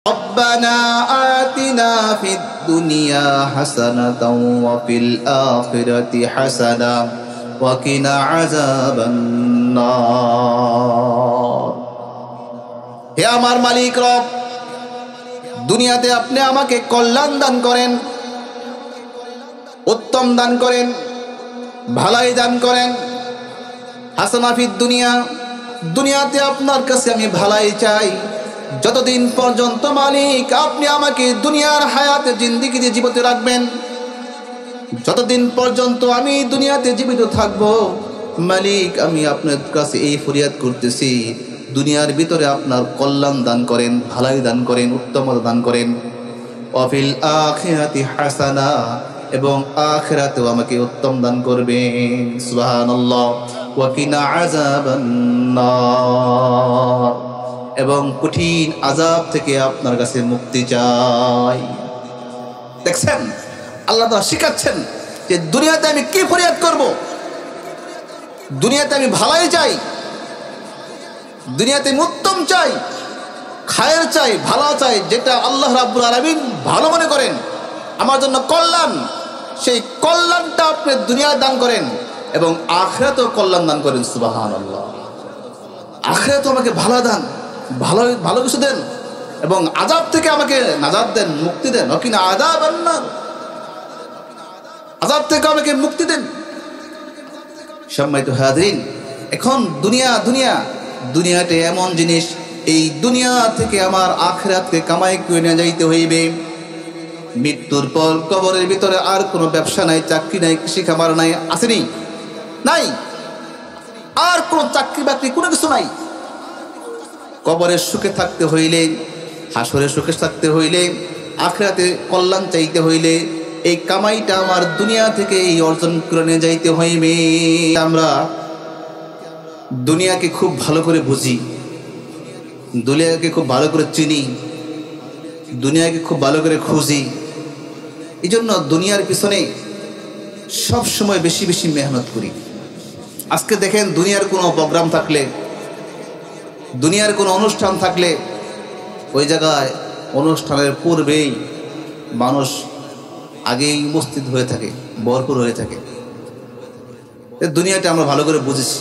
ربنا آتنا في الدنيا حسنة وفي الآخرة حسنة وقنا عذاب النار। হে আমার মালিক রব, দুনিয়াতে আপনি আমাকে কল্যাণ দান করেন, উত্তম দান করেন, ভালাই দান করেন। হাসানা ফিদ দুনিয়া, দুনিয়াতে আপনার কাছে আমি ভালাই চাই। যতদিন পর্যন্ত মালিক আপনি আমাকে দুনিয়ার হায়াতে জিন্দেগিতে জীবিত রাখবেন, যতদিন পর্যন্ত আমি দুনিয়াতে জীবিত থাকব, মালিক আমি আপনার কাছে এই ফরিয়াদ করতেছি, দুনিয়ার ভিতরে আপনার কল্যাণ দান করেন, ভালাই দান করেন, উত্তমতা দান করেন। ওয়াফিল আখিরাতি হাসানা, এবং আখিরাতেও আমাকে উত্তম দান করবেন। সুবহানাল্লাহ। ওয়া কিনা আযাবান নার, এবং কঠিন আযাব থেকে আপনার কাছে মুক্তি চাই। দেখছেন আল্লাহ তাআলা শিখাচ্ছেন যে দুনিয়াতে আমি কি ফরিয়াদ করব, দুনিয়াতে আমি ভালাই চাই, দুনিয়াতে উত্তম চাই, খায়ের চাই, ভালো চাই, যেটা আল্লাহ রাব্বুল আলামিন ভালো মনে করেন, আমার জন্য কল্যাণ, সেই কল্যাণটা আপনি দুনিয়ায় দান করেন এবং আখিরাতেও কল্যাণ দান করেন। সুবহানাল্লাহ। আখিরাতে আমাকে ভালো দান, ভালো ভালো কিছু দেন, এবং আযাব থেকে আমাকে নাজাত দেন, মুক্তি দেন। ওকিনা আযাবান নার, আযাব থেকে আমাকে মুক্তি দেন। সম্মানিত হাজিরিন, এখন দুনিয়াটা এমন জিনিস, এই দুনিয়া থেকে আমার আখিরাতকে কামাই করে নিয়ে যাইতে হইবে। মৃত্যুর পর কবরের ভিতরে আর কোনো ব্যবসা নাই, চাকরি নাই, কৃষি খামার নাই, আসেনি? নাই। আর কোনো চাকরি বাকরি কোনো কিছু নাই। কবরের সুখে থাকতে হইলে, হাসরের সুখে থাকতে হইলে, আখিরাতে কল্যাণ চাইতে হইলে এই কামাইটা আমার দুনিয়া থেকে এই অর্জন করে নিয়ে যাইতে হইবে। আমরা দুনিয়াকে খুব ভালো করে বুঝি, দুনিয়াকে খুব ভালো করে চিনি, দুনিয়াকে খুব ভালো করে খুঁজি। এই জন্য দুনিয়ার পিছনে সব সময় বেশি বেশি মেহনত করি। আজকে দেখেন দুনিয়ার কোনো প্রোগ্রাম থাকলে, দুনিয়ার কোনো অনুষ্ঠান থাকলে, ওই জায়গায় অনুষ্ঠানের পূর্বেই মানুষ আগেই উপস্থিত হয়ে থাকে, ভরপুর হয়ে থাকে। দুনিয়াটা আমরা ভালো করে বুঝেছি,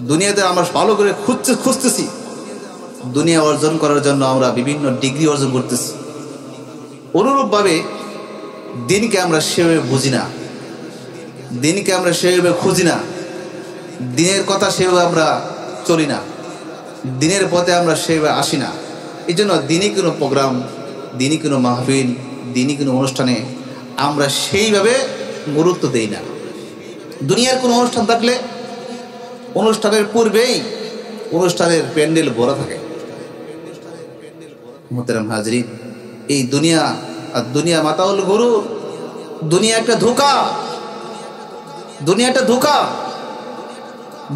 দুনিয়াতে আমরা ভালো করে খুঁজতেছি। দুনিয়া অর্জন করার জন্য আমরা বিভিন্ন ডিগ্রি অর্জন করতেছি। অনুরূপভাবে দিনকে আমরা সেভাবে বুঝি না, দিনকে আমরা সেভাবে খুঁজি না, দিনের কথা সেভাবে আমরা চলি না, দিনের পথে আমরা সেভাবে আসি না। এই জন্য দিনই কোনো প্রোগ্রাম, দিনই কোনো মাহফিল, দিনই কোনো অনুষ্ঠানে আমরা সেইভাবে গুরুত্ব দেই না। দুনিয়ার কোনো অনুষ্ঠান থাকলে অনুষ্ঠানের পূর্বেই অনুষ্ঠানের প্যান্ডেল ভরা থাকে। মুহতারাম হাজরিন, এই দুনিয়া আর দুনিয়া মাতাউল গুরুর, দুনিয়া একটা ধোঁকা, দুনিয়াটা ধোঁকা।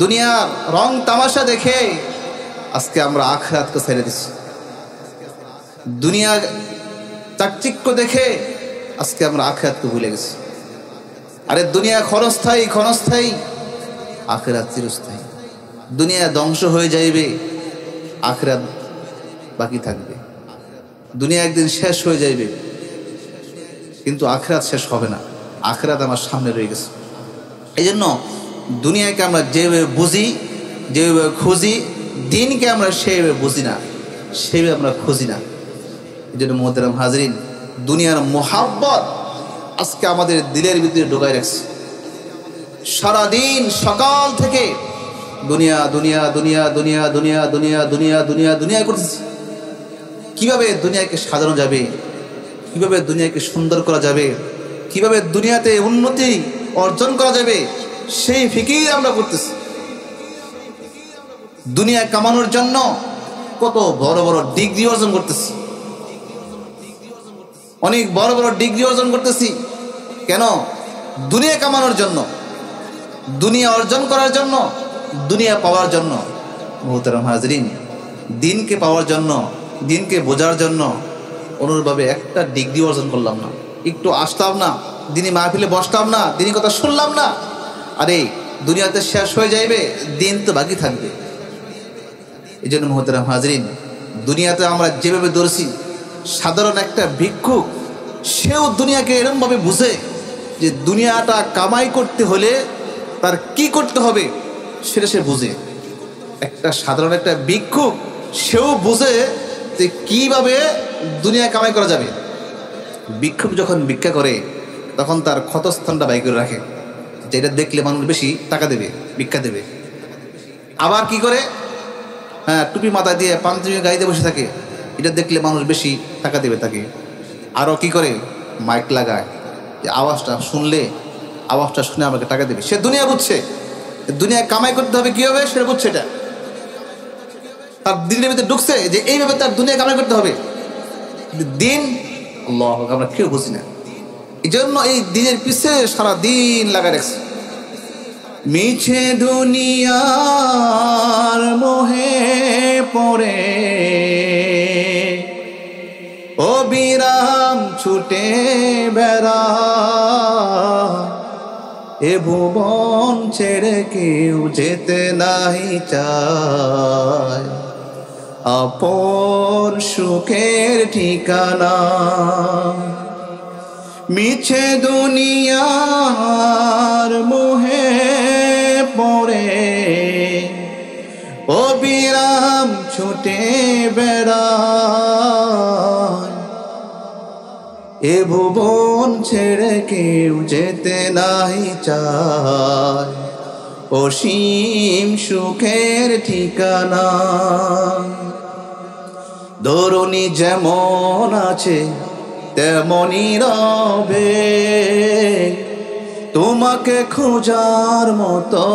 দুনিয়ার রং তামাশা দেখে আজকে আমরা আখিরাতকে ছেড়ে দিচ্ছি। দুনিয়ার চাকচিক্য দেখে আজকে আমরা আখিরাতকে ভুলে গেছি। আরে দুনিয়া ক্ষণস্থায়ী, আখিরাত চিরস্থায়ী। দুনিয়া ধ্বংস হয়ে যাইবে, আখিরাত বাকি থাকবে। দুনিয়া একদিন শেষ হয়ে যাইবে, কিন্তু আখিরাত শেষ হবে না। আখিরাত আমার সামনে রয়ে গেছে। এই জন্য দুনিয়াকে আমরা যেভাবে বুঝি, যেভাবে খুঁজি, দিনকে আমরা সেইভাবে বুঝি না, সেইভাবে আমরা খুঁজি না। এই জন্য মুহতারাম হাজরিন, দুনিয়ার মোহাব্বত আজকে আমাদের দিলের ভিতরে ঢোকায় রাখছে। সারাদিন সকাল থেকে দুনিয়া দুনিয়া দুনিয়া দুনিয়া দুনিয়া দুনিয়া দুনিয়া দুনিয়া দুনিয়া করতেছি। কিভাবে দুনিয়াকে সাজানো যাবে, কিভাবে দুনিয়াকে সুন্দর করা যাবে, কিভাবে দুনিয়াতে উন্নতি অর্জন করা যাবে, সেই ফিকির আমরা করতেছি। দুনিয়া কামানোর জন্য কত বড় বড় ডিগ্রি অর্জন করতেছি, অনেক বড় বড় ডিগ্রি অর্জন করতেছি। কেন? দুনিয়া কামানোর জন্য, দুনিয়া অর্জন করার জন্য, দুনিয়া পাওয়ার জন্য। মুহতারাম হাজরিন, দিনকে পাওয়ার জন্য, দিনকে বোঝার জন্য অনুরূপভাবে একটা ডিগ্রি অর্জন করলাম না, একটু আসলাম না, দিনই মাহফিলে বসলাম না, দিনই কথা শুনলাম না। আরে দুনিয়াতে শেষ হয়ে যাইবে, দিন তো বাকি থাকবে। এই জন্য মুহতারাম হাজরিন, দুনিয়াতে আমরা যেভাবে ধরছি, সাধারণ একটা ভিক্ষুক সেও দুনিয়াকে এরমভাবে বুঝে যে দুনিয়াটা কামাই করতে হলে তার কি করতে হবে সেটা সে বুঝে। একটা সাধারণ একটা ভিক্ষুক সেও বুঝে যে কিভাবে দুনিয়া কামাই করা যাবে। ভিক্ষুক যখন ভিক্ষা করে তখন তার ক্ষতস্থানটা বাই করে রাখে, যেটা দেখলে মানুষ বেশি টাকা দেবে, ভিক্ষা দেবে। আবার কি করে, হ্যাঁ, টুপি মাথায় দিয়ে পাঞ্জাবি গাড়িতে বসে থাকে, এটা দেখলে মানুষ বেশি টাকা দেবে তাকে। আরও কি করে, মাইক লাগায়, যে আওয়াজটা শুনলে, আওয়াজটা শুনে আমাকে টাকা দেবে। সে দুনিয়া বুঝছে, দুনিয়া কামাই করতে হবে কীভাবে সেটা বুঝছে। এটা তার দিনের ভিতরে ঢুকছে যে এইভাবে তার দুনিয়া কামাই করতে হবে। দিন আল্লাহ আমরা কেউ বুঝি না, এই জন্য এই দিনের পিছে সারা দিন লাগাই রাখছে। মিছে দুনিয়ার মোহে পড়ে অবিরাম ছুটে বেড়া, এ ভুবন ছেড়ে কেউ যেতে নাই চায়, আপন সুখের ঠিকানা। মিছে দুনিয়ার মোহে পড়ে অবিরাম ছুটে বেড়ায়, এ ভুবন ছেড়ে কেউ যেতে নাই চায়, অসীম সুখের ঠিকানা। ধরুনি যেমন আছে তেমনই রবে, তোমাকে খোঁজার মতো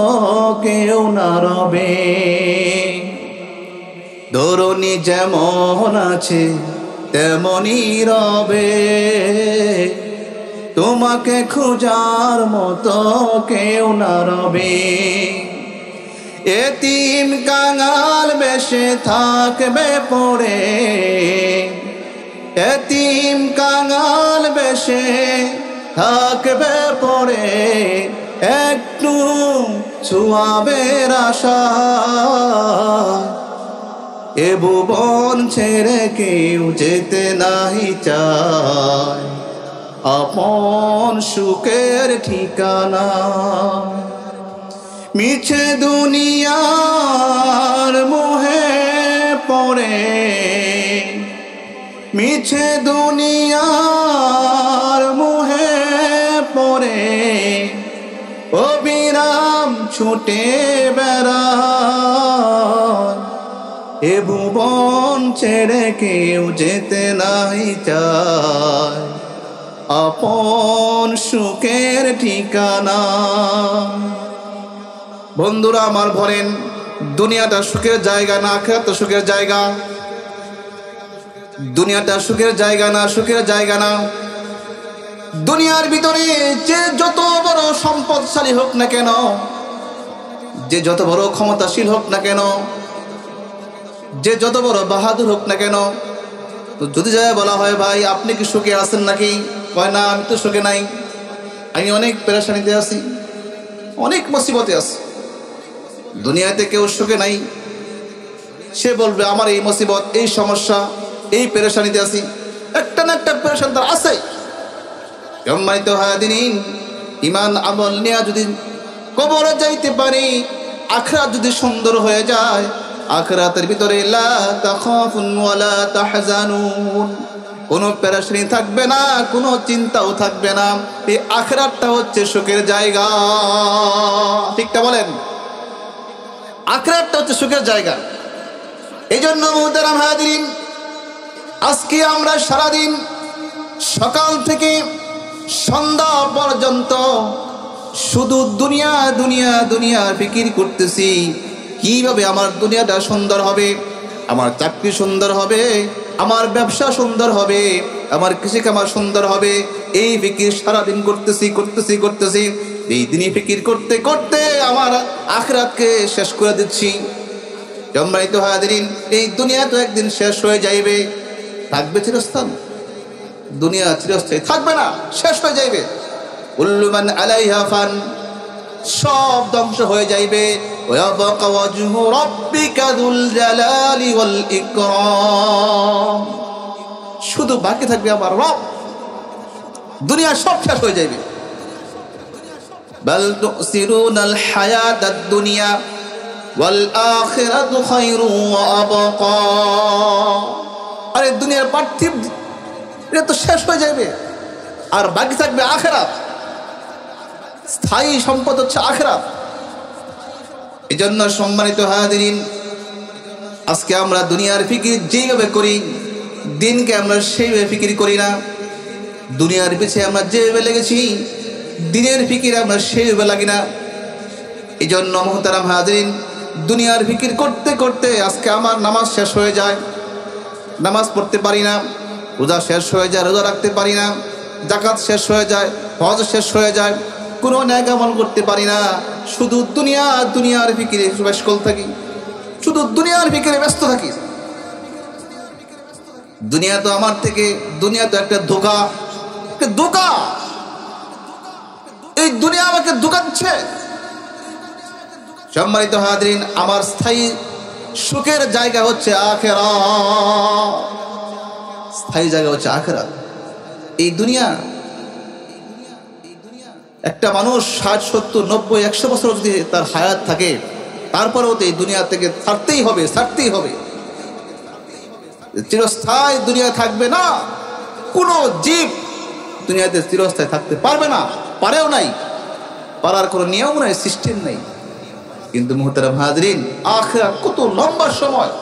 কেউ না রবে। ধরুনি যেমন আছে তেমনই রবে, তোমাকে খোঁজার মতো কেউ না রবে। এতিম কাঙাল বেশে থাকবে পড়ে, এতিম কাঙাল বেশে থাকবে পড়ে, একটু ছুয়াবের আশা, এ ভুবন ছেড়ে কেউ যেতে নাই চায়, আপন সুখের ঠিকানা। মিছে দুনিয়ার মোহে পড়ে, মিছে দুনিয়ার মোহে পড়ে অবিরাম ছুটে বেড়ায়, এ ভুবন ছেড়ে কেউ যেতে নাই চায়, আপন সুখের ঠিকানা। বন্ধুরা আমার বলেন, দুনিয়াটা সুখের জায়গা না আখিরাত সুখের জায়গা? দুনিয়াটা সুখের জায়গা না সুখের জায়গা না? দুনিয়ার ভিতরে যে যত বড় সম্পদশালী হোক না কেন, যে যত বড় ক্ষমতাশীল হোক না কেন, যে যত বড় বাহাদুর হোক না কেন, তো যদি যায় বলা হয় ভাই আপনি কি সুখে আছেন নাকি, কয় না আমি তো সুখে নাই, আমি অনেক পেরেশানিতে আছি, অনেক মুসিবতে আছি। দুনিয়াতে কেউ সুখে নাই, সে বলবে আমার এই মুসিবত, এই সমস্যা, এই পেরেশানিতে আছি, একটা না একটা পেরেশান তার আছে। সম্মানিত হাজিরিন, ঈমান আমল নিয়ে যদি কবরে যাইতে পারি, আখিরাত যদি সুন্দর হয়ে যায়, আখিরাতের ভিতরে লা তাখাফুন ওয়ালা তাহজানুন, কোনো পেরেশানি থাকবে না, কোনো চিন্তাও থাকবে না। এই আখিরাতটা হচ্ছে সুখের জায়গা, ঠিকটা বলেন? আখিরাতটা হচ্ছে সুখের জায়গা। এই জন্য মুহতারাম হাজিরিন, আজকে আমরা সারাদিন সকাল থেকে সন্ধ্যা পর্যন্ত শুধু দুনিয়া দুনিয়া দুনিয়া ফিকির করতেছি, কিভাবে আমার দুনিয়াটা সুন্দর হবে, আমার চাকরি সুন্দর হবে, আমার ব্যবসা সুন্দর হবে, আমার কৃষিকাজ সুন্দর হবে। এই ফিকির সারাদিন করতেছি করতেছি করতেছি। এই দিনই ফিকির করতে করতে আমার আখিরাতকে শেষ করে দিচ্ছি। সম্মানিত হাজিরিন, এই দুনিয়া তো একদিন শেষ হয়ে যাইবে, থাকবে চিরস্থান? দুনিয়া চিরস্থায়ী থাকবে না, শেষ হয়ে যাইবে। কুল্লু মান আলাইহা ফান, সব ধ্বংস হয়ে যাইবে। ويبقى وجه ربك ذو الجلال والإكرام শুধু বাকি থাকবে আমার রব দুনিয়া সব শেষ হয়ে যাবে بل تؤثرون الحياة الدنيا والآخرة خير وأبقى আরে দুনিয়ার পার্থিব এটা তো শেষ হয়ে যাবে আর বাকি থাকবে আখিরাত স্থায়ী সম্পদ হচ্ছে আখিরাত এজন্য সম্মানিত হাজিরিন আজকে আমরা দুনিয়ার ফিকির যেভাবে করি দিনকে আমরা সেইভাবে ফিকির করি না দুনিয়ার পিছে আমরা যেভাবে লেগেছি দিনের ফিকির আমরা সেইভাবে লাগি না এজন্য মুহতারাম হাজিরিন দুনিয়ার ফিকির করতে করতে আজকে আমার নামাজ শেষ হয়ে যায় নামাজ পড়তে পারি না রোজা শেষ হয়ে যায় রোজা রাখতে পারি না যাকাত শেষ হয়ে যায় হজ শেষ হয়ে যায় কোনো নেক আমল করতে পারি না শুধু দুনিয়ার ফিকিরে ব্যস্ত থাকি শুধু দুনিয়ার ফিকিরে ব্যস্ত থাকি দুনিয়া তো আমার থেকে দুনিয়া তো একটা ধোঁকা এই দুনিয়া আমাকে ধোঁকা দিচ্ছে সম্মানিত হাজিরিন আমার স্থায়ী সুখের জায়গা হচ্ছে আখিরাত স্থায়ী জায়গা হচ্ছে আখিরাত এই দুনিয়া একটা মানুষ 60 70 90 100 বছর যদি তার হায়াত থাকে তারপরেও তো এই দুনিয়া থেকে ছাড়তেই হবে চিরস্থায়ী দুনিয়া থাকবে না কোনো জীব দুনিয়াতে চিরস্থায়ী থাকতে পারবে না পারেও নাই পারার কোনো নিয়ম নাই সিস্টেম নাই কিন্তু মুহতারাম হাজিরিন আখিরাত কত লম্বা সময়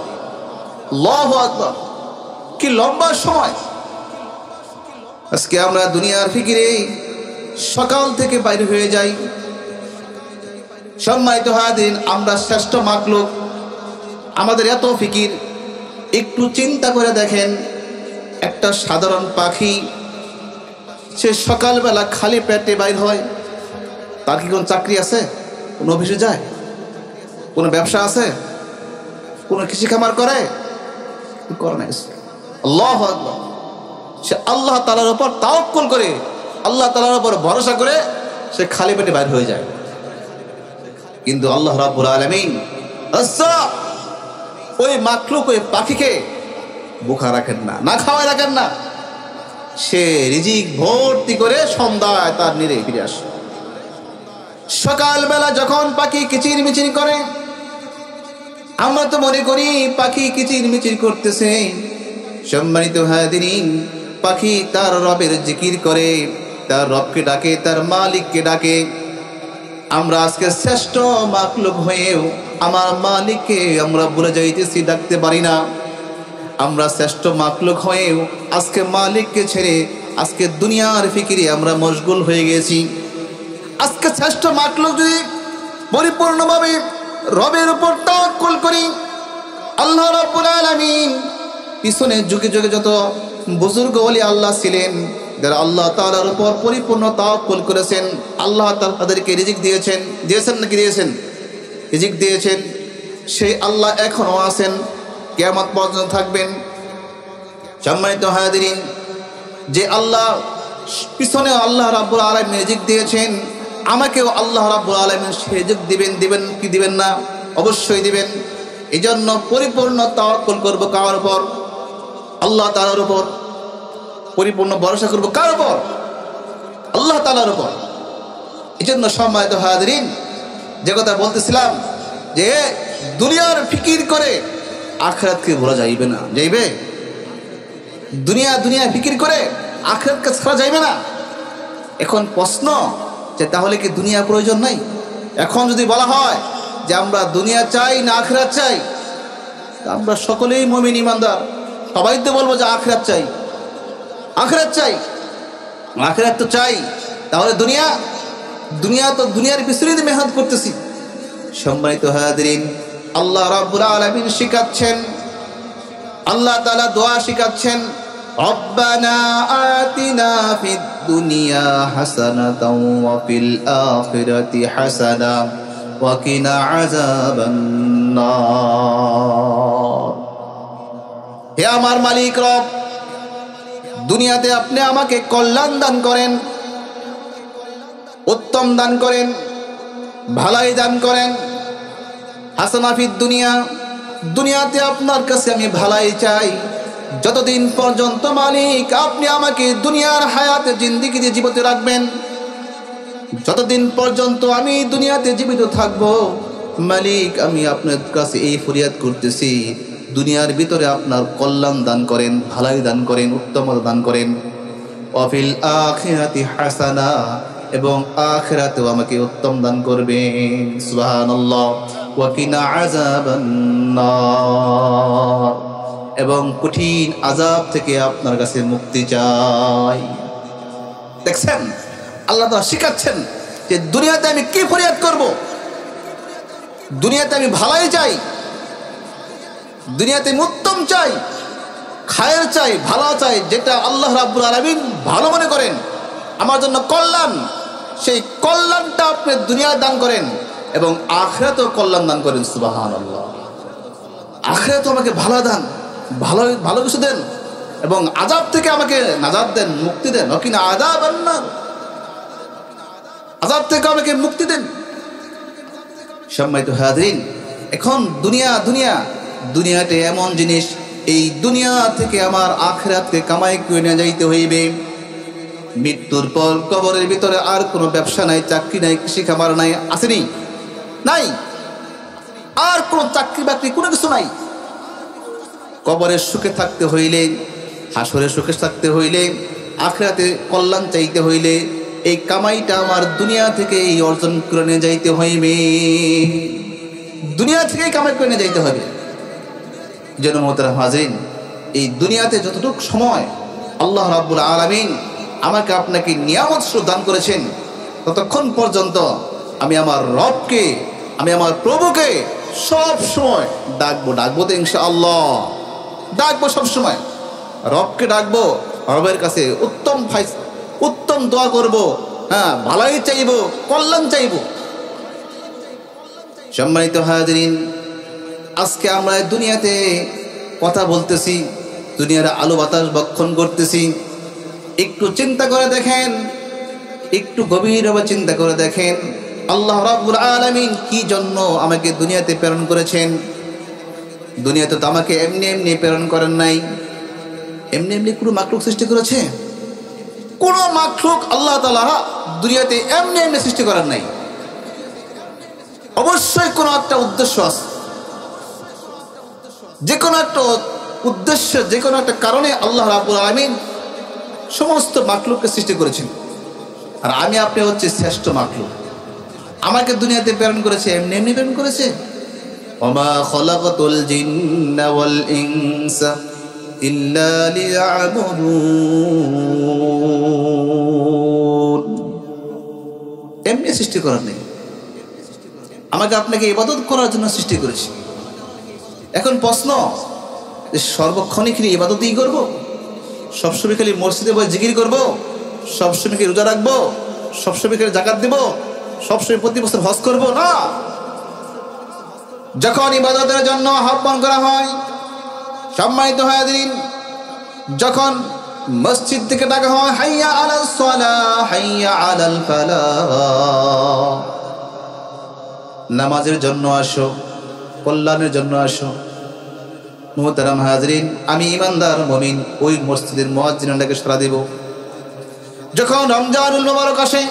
আল্লাহু আকবার কি লম্বা সময় আজকে আমরা দুনিয়ার ফিকিরে সকাল থেকে বাইরে হয়ে যাই সম্মানিত হাজিরিন আমরা শ্রেষ্ঠ মাখলুক আমাদের এত ফিকির একটু চিন্তা করে দেখেন একটা সাধারণ পাখি সে সকালবেলা খালি পেটে বাইর হয় তার কি কোনো চাকরি আছে কোনো অফিসে যায় কোনো ব্যবসা আছে কোনো কৃষি খামার করে না আল্লাহু আকবার সে আল্লাহ তাআলার উপর তাওয়াক্কুল করে আল্লাহ তাআলার উপর ভরসা করে সে খালি পেটে বাইর হয়ে যায় কিন্তু আল্লাহ রাব্বুল আলামিন ওই মাখলুক ওই পাখিকে ভুখা রাখেন না না খাওয়ায় রাখেন না সে রিজিক ভর্তি করে সন্ধ্যায় তার নিরে ফিরে আসে সকালবেলা যখন পাখি কিচিরমিচির করে আমরা তো মনে করি পাখি কিচিরমিচির করতেছে সম্মানিত হাজিরিন পাখি তার রবের জিকির করে তার রবকে ডাকে তার মালিককে ডাকে আমরা আজকে শ্রেষ্ঠ মাখলুক হয়েও আমার মালিককে আমরা ভুলে যাইতেছি ডাকতে পারি না আমরা শ্রেষ্ঠ মাখলুক হয়েও আজকে মালিককে ছেড়ে আজকে দুনিয়ার ফিকিরে আমরা মশগুল হয়ে গেছি আজকে শ্রেষ্ঠ মাখলুক যদি পরিপূর্ণভাবে রবের উপর তাওয়াক্কুল করি আল্লাহ রাব্বুল আলামিন পিছনে যুগে যুগে যত বুজুর্গ ওলি আল্লাহ ছিলেন যারা আল্লাহ তাআলার উপর পরিপূর্ণ তাওয়াক্কুল করেছেন আল্লাহ তাআলা তাদেরকে রিজিক দিয়েছেন রিজিক দিয়েছেন সেই আল্লাহ এখনো আছেন কিয়ামত পর্যন্ত থাকবেন সম্মানিত হাজিরিন যে আল্লাহ পিছনে আল্লাহ রাব্বুল আলামিন রিজিক দিয়েছেন আমাকেও আল্লাহ রাব্বুল আলামিন রিজিক দিবেন কি দিবেন না অবশ্যই দিবেন এজন্য পরিপূর্ণ তাওয়াক্কুল করব কার উপর আল্লাহ তাআলার উপর পরিপূর্ণ ভরসা করব কার উপর আল্লাহ তাআলার উপর এজন্য সম্মানিত হাজিরিন যে কথা বলতেছিলাম যে দুনিয়ার ফিকির করে আখিরাতকে ভোলা যাইবে না যাইবে দুনিয়া ফিকির করে আখিরাতকে ছাড়া যাইবে না এখন প্রশ্ন যে তাহলে কি দুনিয়া প্রয়োজন নাই এখন যদি বলা হয় যে আমরা দুনিয়া চাই না আখিরাত চাই আমরা সকলেই মুমিন ইমানদার সবাই তো বলবো যে আখিরাত চাই আখিরাত তো চাই তাহলে দুনিয়া তো দুনিয়ার পিছনে মেহনত করতেছি সম্মানিত হাজিরিন আল্লাহ রাব্বুল আলামিন শিখাচ্ছেন আল্লাহ তাআলা দোয়া শিখাচ্ছেন রব্বানা আতিনা ফিদ দুনিয়া হাসানাতাও ওয়া ফিল আখিরাতি হাসানা ওয়া কিনা আযাবান নার হে আমার মালিক রব দুনিয়াতে আপনি আমাকে কল্যাণ দান করেন উত্তম দান করেন ভালাই দান করেন হাসানা ফিদ দুনিয়া, দুনিয়াতে আপনার কাছে আমি ভালাই চাই। যতদিন পর্যন্ত মালিক আপনি আমাকে দুনিয়ার হায়াতে জিন্দেগিতে জীবিত রাখবেন, যতদিন পর্যন্ত আমি দুনিয়াতে জীবিত থাকব, মালিক আমি আপনার কাছে এই ফরিয়াদ করতেছি, দুনিয়ার ভিতরে আপনার কল্যাণ দান করেন, ভালাই দান করেন, উত্তমতা দান করেন। ওয়াফিল আখিরাতি হাসানা, এবং আখিরাতেও আমাকে উত্তম দান করবেন। সুবহানাল্লাহ। ওয়া কিনা আযাবান নার, এবং কঠিন আযাব থেকে আপনার কাছে মুক্তি চাই। দেখছেন আল্লাহ তাআলা শিখাচ্ছেন যে দুনিয়াতে আমি কি ফরিয়াদ করব, দুনিয়াতে আমি ভালাই চাই, দুনিয়াতে আমি উত্তম চাই, খায়ের চাই, ভালো চাই, যেটা আল্লাহ রাব্বুল আলামিন ভালো মনে করেন, আমার জন্য কল্যাণ, সেই কল্যাণটা আপনি দুনিয়ায় দান করেন এবং আখিরাতেও কল্যাণ দান করেন। সুবহানাল্লাহ। আখিরাতে আমাকে ভালো দান, ভালো ভালো কিছু দেন, এবং আযাব থেকে আমাকে নাজাত দেন, মুক্তি দেন। ওকিনা আযাবান নার, আযাব থেকে আমাকে মুক্তি দেন। সম্মানিত হাজিরিন, এখন দুনিয়াতে এমন জিনিস, এই দুনিয়া থেকে আমার আখিরাতকে কামাই করে নিয়ে যাইতে হইবে। মৃত্যুর পর কবরের ভিতরে আর কোনো ব্যবসা নাই, চাকরি নাই, কৃষি খামার নাই, আসেনি? নাই। আর কোনো চাকরি বাকরি কোনো কিছু নাই। কবরের সুখে থাকতে হইলে, হাসরের সুখে থাকতে হইলে, আখিরাতে কল্যাণ চাইতে হইলে এই কামাইটা আমার দুনিয়া থেকে এই অর্জন করে নিয়ে যাইতে হইবে, দুনিয়া থেকেই কামাই করে নিয়ে যাইতে হবে। যেন মোহতারাম হাজিরিন, এই দুনিয়াতে যতটুকু সময় আল্লাহ রাব্বুল আলামিন আমাকে আপনাকে নিয়ামত দান করেছেন, ততক্ষণ পর্যন্ত আমি আমার রবকে, আমি আমার প্রভুকে সব সময় ডাকবো তো ইনশাআল্লাহ, ডাকবো সব সময়, রবকে ডাকবো, রবের কাছে উত্তম দোয়া করব, হ্যাঁ, ভালাই চাইবো, কল্যাণ চাইবো। সম্মানিত হাজিরিন, আজকে আমরা দুনিয়াতে কথা বলতেছি, দুনিয়ার আলো বাতাস বক্ষণ করতেছি। একটু চিন্তা করে দেখেন, একটু গভীরভাবে চিন্তা করে দেখেন, আল্লাহ রাব্বুল আলামিন কি জন্য আমাকে দুনিয়াতে প্রেরণ করেছেন। দুনিয়াতে তো আমাকে এমনি এমনি প্রেরণ করেন নাই। এমনি এমনি কোনো মাখলুক সৃষ্টি করেছে? কোনো মাখলুক আল্লাহ তাআলা দুনিয়াতে এমনি এমনি সৃষ্টি করেন নাই। অবশ্যই কোনো একটা উদ্দেশ্য আছে, যে কোনো একটা উদ্দেশ্য, যে কোনো একটা কারণে আল্লাহ রাব্বুল আলামিন সমস্ত মাখলুককে সৃষ্টি করেছেন। আর আমি আপনি হচ্ছে শ্রেষ্ঠ মাখলুক। আমাকে দুনিয়াতে প্রেরণ করেছে এমনি এমনি প্রেরণ করেছে। ওমা খলাকাতুল জিন্না ওয়াল ইনসা ইল্লা লিয়াবুদুন, এমনি সৃষ্টি করার নেই। আমাকে আপনাকে ইবাদত করার জন্য সৃষ্টি করেছে। এখন প্রশ্ন, যে সর্বক্ষণই খালি ইবাদতই করবো? সবসময় খালি মসজিদে বসে জিকির করবো? সবসময় কি রোজা রাখবো? সবসময় খালি যাকাত দিব? সবসময় প্রতি বছর হজ করবো? না। যখন ইবাদতের জন্য আহ্বান করা হয়, সম্মানিত হাজিরিন, যখন মসজিদ থেকে ডাকা হয়, হাইয়া আলাস সালাহ, হাইয়া আলাল ফালাহ, নামাজের জন্য আসো, কল্যাণের জন্য আসো। মুহতারাম হাজিরিন, আমি ইমানদার মুমিন ওই মসজিদের মুয়াজ্জিনকে সাড়া দেব। যখন রমজানুল মুবারক আসে,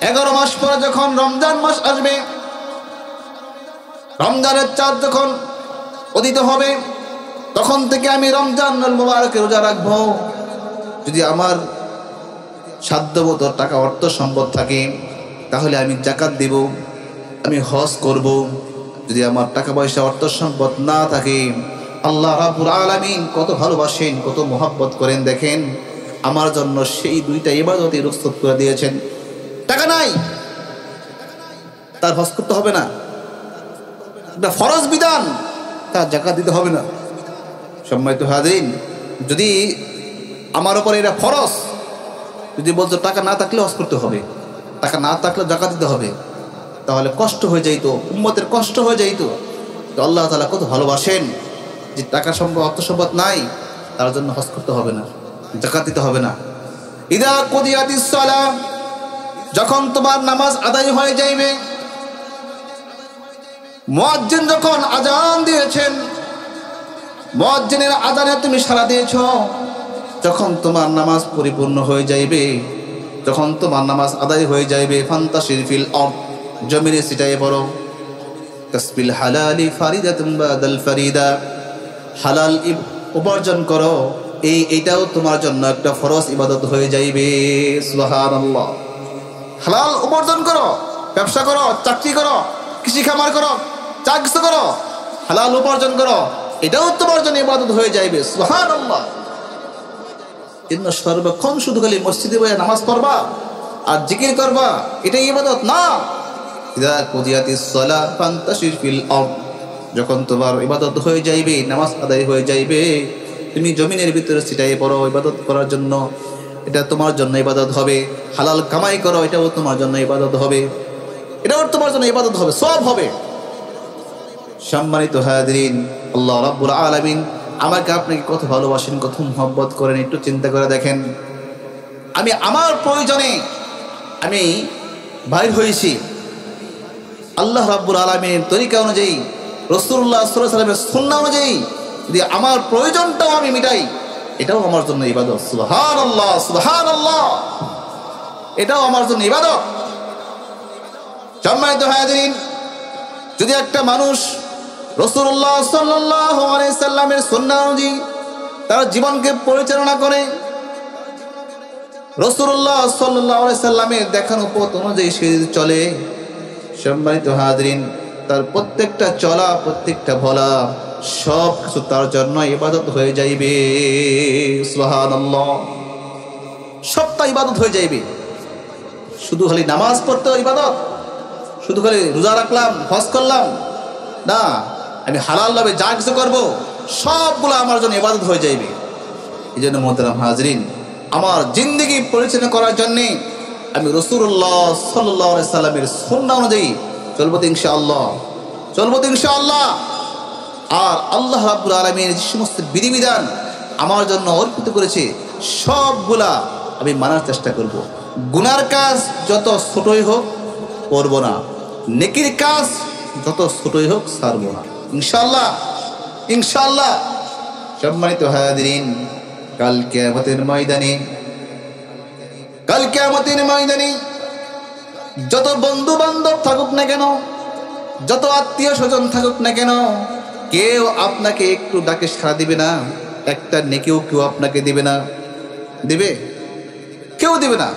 11 মাস পরে যখন রমজান মাস আসবে, রমজানের চাঁদ যখন উদিত হবে, তখন থেকে আমি রমজানুল মুবারকে রোজা রাখবো। যদি আমার সাধ্যমতো টাকা অর্থ সম্পদ থাকে, তাহলে আমি যাকাত দেব, আমি হজ করব। যদি আমার টাকা পয়সা অর্থ সম্পদ না থাকে, আল্লাহ রাব্বুল আলামিন কত ভালোবাসেন, কত মহব্বত করেন দেখেন, আমার জন্য সেই দুইটা ইবাদতই রুখসত করে দিয়েছেন। টাকা নাই, তার হজ করতে হবে না, এটা ফরজ বিধান, তার যাকাত দিতে হবে না। সম্মানিত হাজিরিন, যদি আমার উপর এটা ফরজ, যদি বলতো টাকা না থাকলে হজ করতে হবে, টাকা না থাকলে যাকাত দিতে হবে, তাহলে কষ্ট হয়ে যাইতো, উম্মতের কষ্ট হয়ে যাইতো। তো আল্লাহ তাআলা কত ভালোবাসেন, যে টাকা সম্পদ অর্থ সম্পদ নাই, তার জন্য হজ করতে হবে না, যাকাত দিতে হবে না। ইদা কুদিয়াতিস সালাহ, যখন তোমার নামাজ আদায় হয়ে যাইবে, মুয়াজ্জিন যখন আজান দিয়েছেন, মুয়াজ্জিনের আজানে তুমি সাড়া দিয়েছ, যখন তোমার নামাজ পরিপূর্ণ হয়ে যাইবে, যখন তোমার নামাজ আদায় হয়ে যাইবে, ফান্তাশির ফিল আরদ, জমিনে ছিটাইয়ে পড়ো। কাসবিল হালালি ফারিদাতুন বাদাল ফারিদা, হালাল উপার্জন করো, এইটাও তোমার জন্য একটা ফরজ ইবাদত হয়ে যাইবে। সুবহানাল্লাহ। হালাল উপার্জন করো, ব্যবসা করো, চাকরি করো, কৃষি খামার করো, যা কিছু করো, হালাল উপার্জন করো, এটাও তোমার জন্য ইবাদত হয়ে যাইবে। সুবহানাল্লাহ। কিন্তু সর্বক্ষণ শুধু খালি মসজিদে বসে নামাজ পড়বা আর জিকির করবা, এটাই ইবাদত না। ইযা কুদিয়াতিস সালাত ফান্তাশির ফিল আরদ, যখন তোমার ইবাদত হয়ে যাইবে, নামাজ আদায় হয়ে যাইবে, তুমি জমিনের ভিতরে ছিটাইয়ে পড়ো ইবাদত করার জন্য, এটা তোমার জন্য ইবাদত হবে। হালাল কামাই করো, এটাও তোমার জন্য ইবাদত হবে, এটাও তোমার জন্য ইবাদত হবে, সব হবে। সম্মানিত হাজিরিন, আল্লাহ রাব্বুল আলামিন আমাকে আপনাকে কত ভালোবাসেন, কত মহব্বত করেন, একটু চিন্তা করে দেখেন। আমি আমার প্রয়োজনে আমি বাইর হয়েছি, আল্লাহ রাব্বুল আলামিনের তরিকা অনুযায়ী, রাসূলুল্লাহ সাল্লাল্লাহু আলাইহি ওয়াসাল্লামের সুন্নাহ অনুযায়ী যদি আমার প্রয়োজনটাও আমি মিটাই, এটাও আমার জন্য ইবাদত। সুবহানাল্লাহ, সুবহানাল্লাহ, এটাও আমার জন্য ইবাদত। সম্মানিত হাজিরিন, যদি একটা মানুষ রাসূলুল্লাহ সাল্লাল্লাহু আলাইহি সাল্লামের সুন্নাহ অনুযায়ী তার জীবনকে পরিচালনা করে, রাসূলুল্লাহ সাল্লাল্লাহু আলাইহি সাল্লামের দেখানো পথ অনুযায়ী সে চলে, সম্মানিত হাজিরিন, তার প্রত্যেকটা চলা, প্রত্যেকটা বলা, সব কিছু তার জন্য ইবাদত হয়ে যাইবে। সুবহানাল্লাহ। সবটা ইবাদত হয়ে যাইবে। শুধু খালি নামাজ পড়তে ইবাদত, শুধু খালি রোজা রাখলাম, হজ করলাম না, আমি হালাল ভাবে যা কিছু করবো সবগুলো আমার জন্য ইবাদত হয়ে যাইবে। এই জন্য মোহতারাম হাজরিন, আমার জিন্দেগি পরিচালনা করার জন্যে আমি রাসূলুল্লাহ সাল্লাল্লাহু আলাইহি সাল্লামের সুন্নাহ অনুযায়ী চলবো তো ইনশাআল্লাহ, চলবো তো ইনশাআল্লাহ। আর আল্লাহ রাব্বুল আলামিনের যে সমস্ত বিধিবিধান আমার জন্য অর্পিত করেছে সবগুলা আমি মানার চেষ্টা করব। গুনার কাজ যত ছোটই হোক করবো না, নেকির কাজ যত ছোটই হোক ছাড়বো না, ইনশাআল্লাহ, ইনশাআল্লাহ। সম্মানিত হাজিরিন, কাল কিয়ামতের ময়দানে, কাল কিয়ামতের ময়দানে যত বন্ধু বান্ধব থাকুক না কেন, যত আত্মীয় স্বজন থাকুক না কেন, কেউ আপনাকে একটু ডাকে সাড়া দিবে না, একটা নেকিও কেউ আপনাকে দিবে না। দিবে? কেউ দিবে না।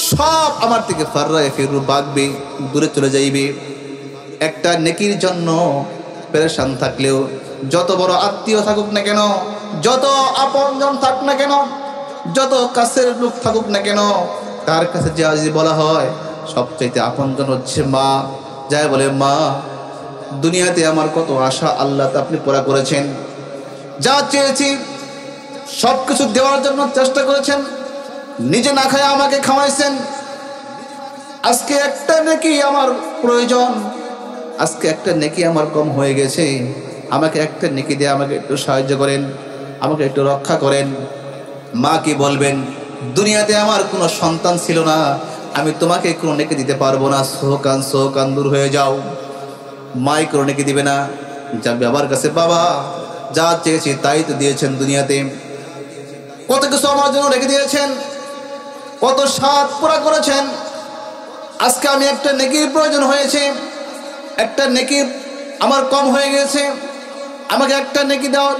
সব আমার থেকে ফাররায়ে ফিরু, বাগবে, দূরে চলে যাইবে। একটা নেকির জন্য পেরেশান থাকলেও, যত বড় আত্মীয় থাকুক না কেন, যত আপনজন থাকুক না কেন, যত কাছের লোক থাকুক না কেন, তার কাছে যে আজ বলা হয় সবচাইতে আপনজন হচ্ছে মা, যায় বলে মা, দুনিয়াতে আমার কত আশা আল্লাহ তা আপনি পুরা করেছেন, যা চেয়েছি সব কিছু দেওয়ার জন্য চেষ্টা করেছেন, নিজে না খায় আমাকে খাওয়াইছেন। আজকে একটা নেকি আমার প্রয়োজন, আজকে একটা নেকি আমার কম হয়ে গেছে, আমাকে একটা নেকি দিয়ে আমাকে একটু সাহায্য করেন, আমাকে একটু রক্ষা করেন। মা কি বলবেন, দুনিয়াতে আমার কোনো সন্তান ছিল না, আমি তোমাকে কোনো নেকি দিতে পারবো না, সোহকান সোহকান দূর হয়ে যাও। মাই কোনো নেকি দিবে না, যাবে বাবার কাছে, বাবা যা চেয়েছি তাই তো দিয়েছেন, দুনিয়াতে কত কিছু আমার জন্য রেখে দিয়েছেন, কত স্বাদ পুরা করেছেন। আজকে আমি একটা নেকির প্রয়োজন হয়েছে, একটা নেকি আমার কম হয়ে গেছে, আমাকে একটা নেকি দাও,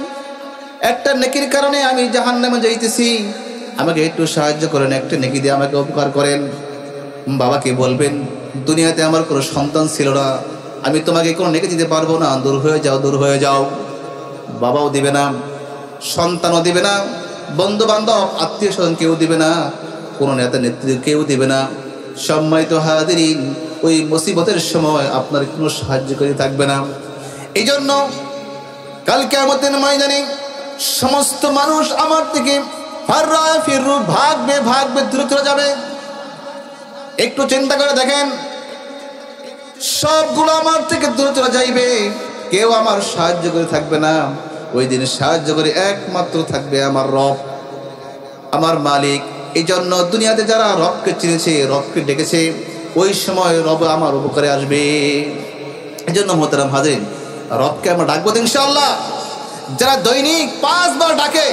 একটা নেকির কারণে আমি জাহান্নামে যাইতেছি, আমাকে একটু সাহায্য করেন, একটা নেকি দিয়ে আমাকে উপকার করেন। বাবা কি বলবেন, দুনিয়াতে আমার কোনো সন্তান ছিল না, আমি তোমাকে কোনো নেকি দিতে পারবো না, দূর হয়ে যাও, দূর হয়ে যাও। বাবাও দিবে না, সন্তানও দিবে না, বন্ধু বান্ধব আত্মীয় স্বজন কেউ দিবে না, কোনো নেতা নেত্রী কেউ দিবে না। সম্মানিত হাজিরিন, ওই মুসিবতের সময় আপনার কোনো সাহায্যকারী থাকবে না। এই জন্য কাল কিয়ামতের ময়দানে সমস্ত মানুষ আমার থেকে ফাররায়ে ফিরু, ভাগবে, ভাগবে, দূরে চলে যাবে। একটু চিন্তা করে দেখেন, সবগুলো আমার থেকে দূরে চলে যাইবে, কেউ আমার সাহায্য করে থাকবে না। ওই দিন সাহায্য করে একমাত্র থাকবে আমার রব, আমার মালিক। এই জন্য দুনিয়াতে যারা রবকে চিনেছে, রবকে ডেকেছে, ওই সময় রব আমার উপকারে আসবে। এই জন্য মোহতারাম হাজিরিন, রবকে আমরা ডাকবো ইনশাআল্লাহ। যারা দৈনিক 5 বার ডাকে,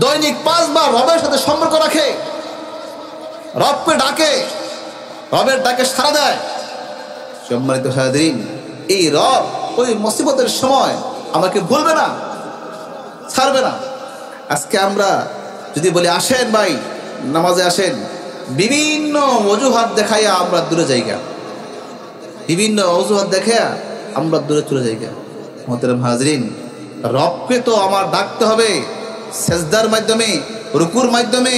দৈনিক 5 বার রবের সাথে সম্পর্ক রাখে, রবকে ডাকে, রবের ডাকে সাড়া দেয়, সম্মানিত হাজিরিন, এই রব ওই মুসিবতের সময় আমাকে ভুলবে না, ছাড়বে না। আজকে আমরা যদি বলি আসেন ভাই নামাজে আসেন, বিভিন্ন অজুহাত দেখাইয়া আমরা দূরে যাইগা, বিভিন্ন অজুহাত দেখাইয়া আমরা দূরে চলে যাইগা। মোহতারাম হাজরিন, রবকে তো আমার ডাকতে হবে সেজদার মাধ্যমে, রুকুর মাধ্যমে,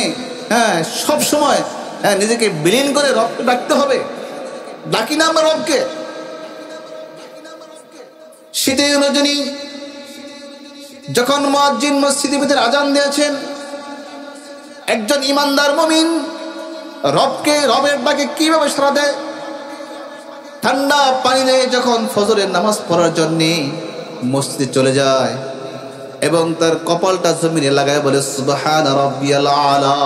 হ্যাঁ সব সময়, হ্যাঁ নিজেকে বিলীন করে রবকে ডাকতে হবে। ডাকি না আমরা রবকে? শীতের রজনী যখন মুয়াজ্জিন মসজিদের ভিতরে আজান দিয়েছেন, একজন ইমানদার মুমিন রবকে, রবের ডাকে কিভাবে সাড়া দেয়? ঠান্ডা পানি নিয়ে যখন ফজরের নামাজ পড়ার জন্য মসজিদে চলে যায় এবং তার কপালটা জমিনে লাগায় বলে সুবহান রাব্বিয়াল আলা,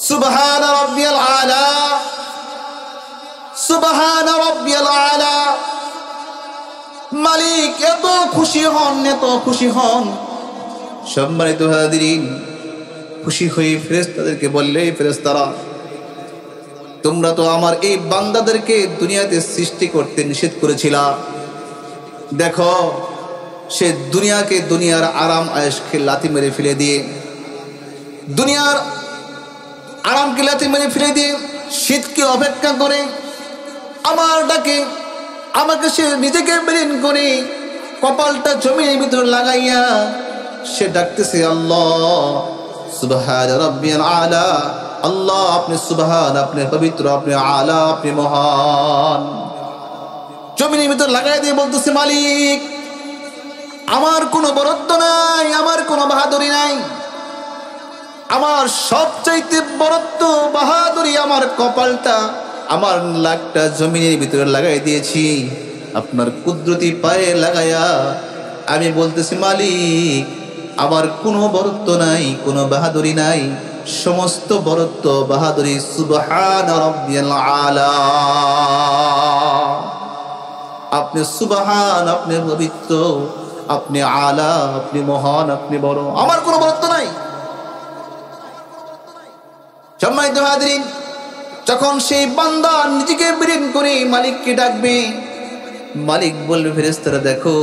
সুবহান রাব্বিয়াল আলা, সুবহান রাব্বিয়াল আলা। মালিক এত খুশি হন, এত খুশি হন, সম্মানিত হাজিরিন, খুশি হয়ে ফেরেশতাদেরকে বললে, ফেরেশতারা তোমরা তো আমার এই বান্দাদেরকে দুনিয়াতে সৃষ্টি করতে নিষেধ করেছিলা, দেখো সে দুনিয়াকে, দুনিয়ার আরাম আয়েশকে লাথি মেরে ফেলে দিয়ে, দুনিয়ার আরামকে লাথি মেরে ফেলে দিয়ে শীতকে অপেক্ষা করে আমার ডাকে, আমাকে সে নিজেকে বিলীন করে কপালটা জমিনের ভিতরে লাগাইয়া সে ডাকতেছে আল্লাহ, সুবহান রাব্বিয়াল আলা, আল্লাহ আপনি সুবহান, আপনি পবিত্র, আপনি আলা, আপনি মহান। জমিনের ভিতরে লাগাই দিয়ে বলতেছে মালিক আমার কোনো বরত্ব নাই, আমার কোনো বাহাদুরি নাই, আমার সবচাইতে বরত্ব বাহাদুরি আমার কপালটা, আমার লাকটা জমিনের ভিতরে লাগাই দিয়েছি আপনার কুদরতি পায়ে লাগায়া। আমি বলতেছি মালিক আমার কোনো বরত্ব নাই, কোনো বাহাদুরি নাই, সমস্ত বরত্ব বাহাদুরি সুবহান রাব্বিয়াল আলা, আপনি সুবহান, আপনি পবিত্র, আপনি আলা, আপনি মহান, আপনি বড়, আমার কোনো বরত্ব নাই। সম্মানিত হাজিরিন, যখন সেই বান্দা নিজেকে বিলীন করে মালিককে ডাকবে, মালিক বলবে ফেরেশতারা দেখো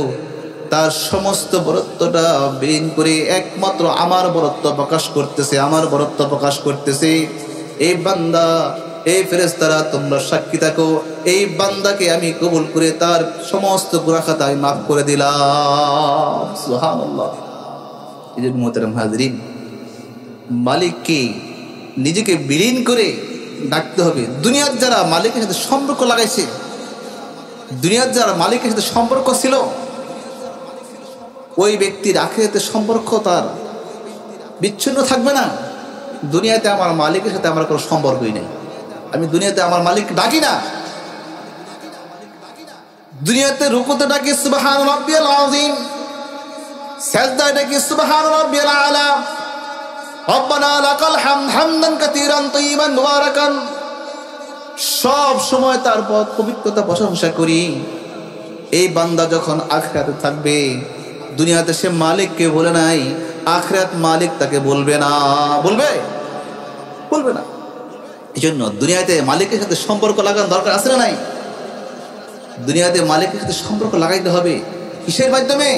তার সমস্ত বরত্বটা বিলীন করে একমাত্র আমার বরত্ব প্রকাশ করতেছে, আমার বরত্ব প্রকাশ করতেছে। এই বান্দা, এই ফেরেশতারা তোমরা সাক্ষী থাকো, এই বান্দাকে আমি কবুল করে তার সমস্ত গুনাহ খাতা আমি মাফ করে দিলাম। সুবহানাল্লাহ। এই জন্য মুহতারাম হাজিরিন, মালিককে নিজেকে বিলীন করে ডাকতে হবে। দুনিয়ার যারা মালিকের সাথে সম্পর্ক লাগাইছে, দুনিয়ার যারা মালিকের সাথে সম্পর্ক ছিল, ওই ব্যক্তির আখিরাতে সম্পর্ক তার বিচ্ছিন্ন থাকবে না। দুনিয়াতে আমার মালিকের সাথে আমার কোনো সম্পর্কই নেই, আমি দুনিয়াতে আমার মালিক ডাকি না। দুনিয়াতে রুকুতে ডাকি সুবহান রাব্বিয়াল আযীম, সাজদায় ডাকি সুবহান রাব্বিয়াল আলা, রব্বানা লাকাল হামদ হামদান কাসীরান তাইয়িবান মুবারাকান, সব সময় তার পবিত্রতা প্রশংসা করি। এই বান্দা যখন আখিরাতে থাকবে, দুনিয়াতে সে মালিককে বলে নাই, আখিরাত মালিক তাকে বলবে না, বলবে? বলবে না। এই জন্য দুনিয়াতে মালিকের সাথে সম্পর্ক লাগানোর দরকার আছে না নাই? দুনিয়াতে মালিকের সাথে সম্পর্ক লাগাইতে হবে। কিসের মাধ্যমে?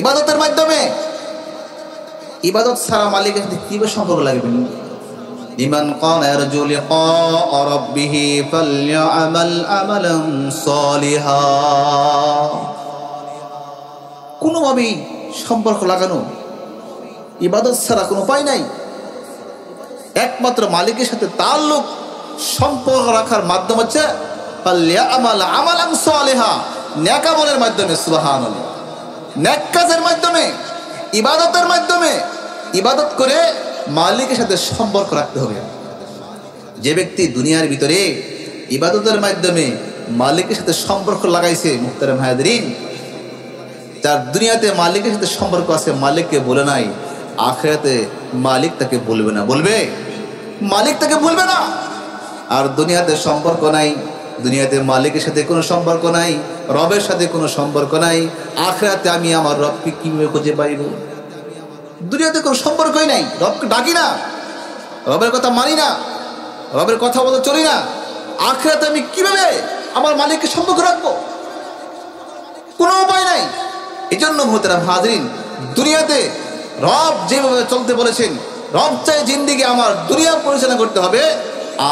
ইবাদতের মাধ্যমে। ইবাদত ছাড়া মালিকের সাথে কিভাবে সম্পর্ক লাগবে? লিমান কানা ইয়ারজু লিকা রাব্বিহি ফালইআমাল আমালান সালিহা। কোনোভাবেই সম্পর্ক লাগানো, ইবাদত ছাড়া কোনো উপায় নাই। একমাত্র মালিকের সাথে তাল্লুক সম্পর্ক রাখার মাধ্যম হচ্ছে ফালইআমাল আমালান সালিহা, নেক আমলের মাধ্যমে। সুবহানাল্লাহ। নেক কাজের মাধ্যমে, ইবাদতের মাধ্যমে, ইবাদত করে মালিকের সাথে সম্পর্ক রাখতে হবে। যে ব্যক্তি দুনিয়ার ভিতরে ইবাদতের মাধ্যমে মালিকের সাথে সম্পর্ক লাগাইছে, মুহতারাম হাজিরিন, যার দুনিয়াতে মালিকের সাথে সম্পর্ক আছে, মালিককে বলে নাই, আখিরাতে মালিক তাকে বলবে না। বলবে? মালিক তাকে বলবে না। আর দুনিয়াতে সম্পর্ক নাই, দুনিয়াতে মালিকের সাথে কোনো সম্পর্ক নাই, রবের সাথে কোনো সম্পর্ক নাই, আখিরাতে আমি আমার রবকে কিভাবে খুঁজে পাইব? দুনিয়াতে কোনো সম্পর্কই নাই, রবকে ডাকি না, রবের কথা মানি না, রবের কথা মতো চলি না, আখিরাতে আমি কিভাবে আমার মালিককে সম্পর্ক রাখবো? কোনো উপায় নাই। এই জন্য মোহতারাম হাজরিন, দুনিয়াতে রব যেভাবে চলতে বলেছেন, রব চাই জিন্দিগি আমার দুনিয়া পরিচালনা করতে হবে,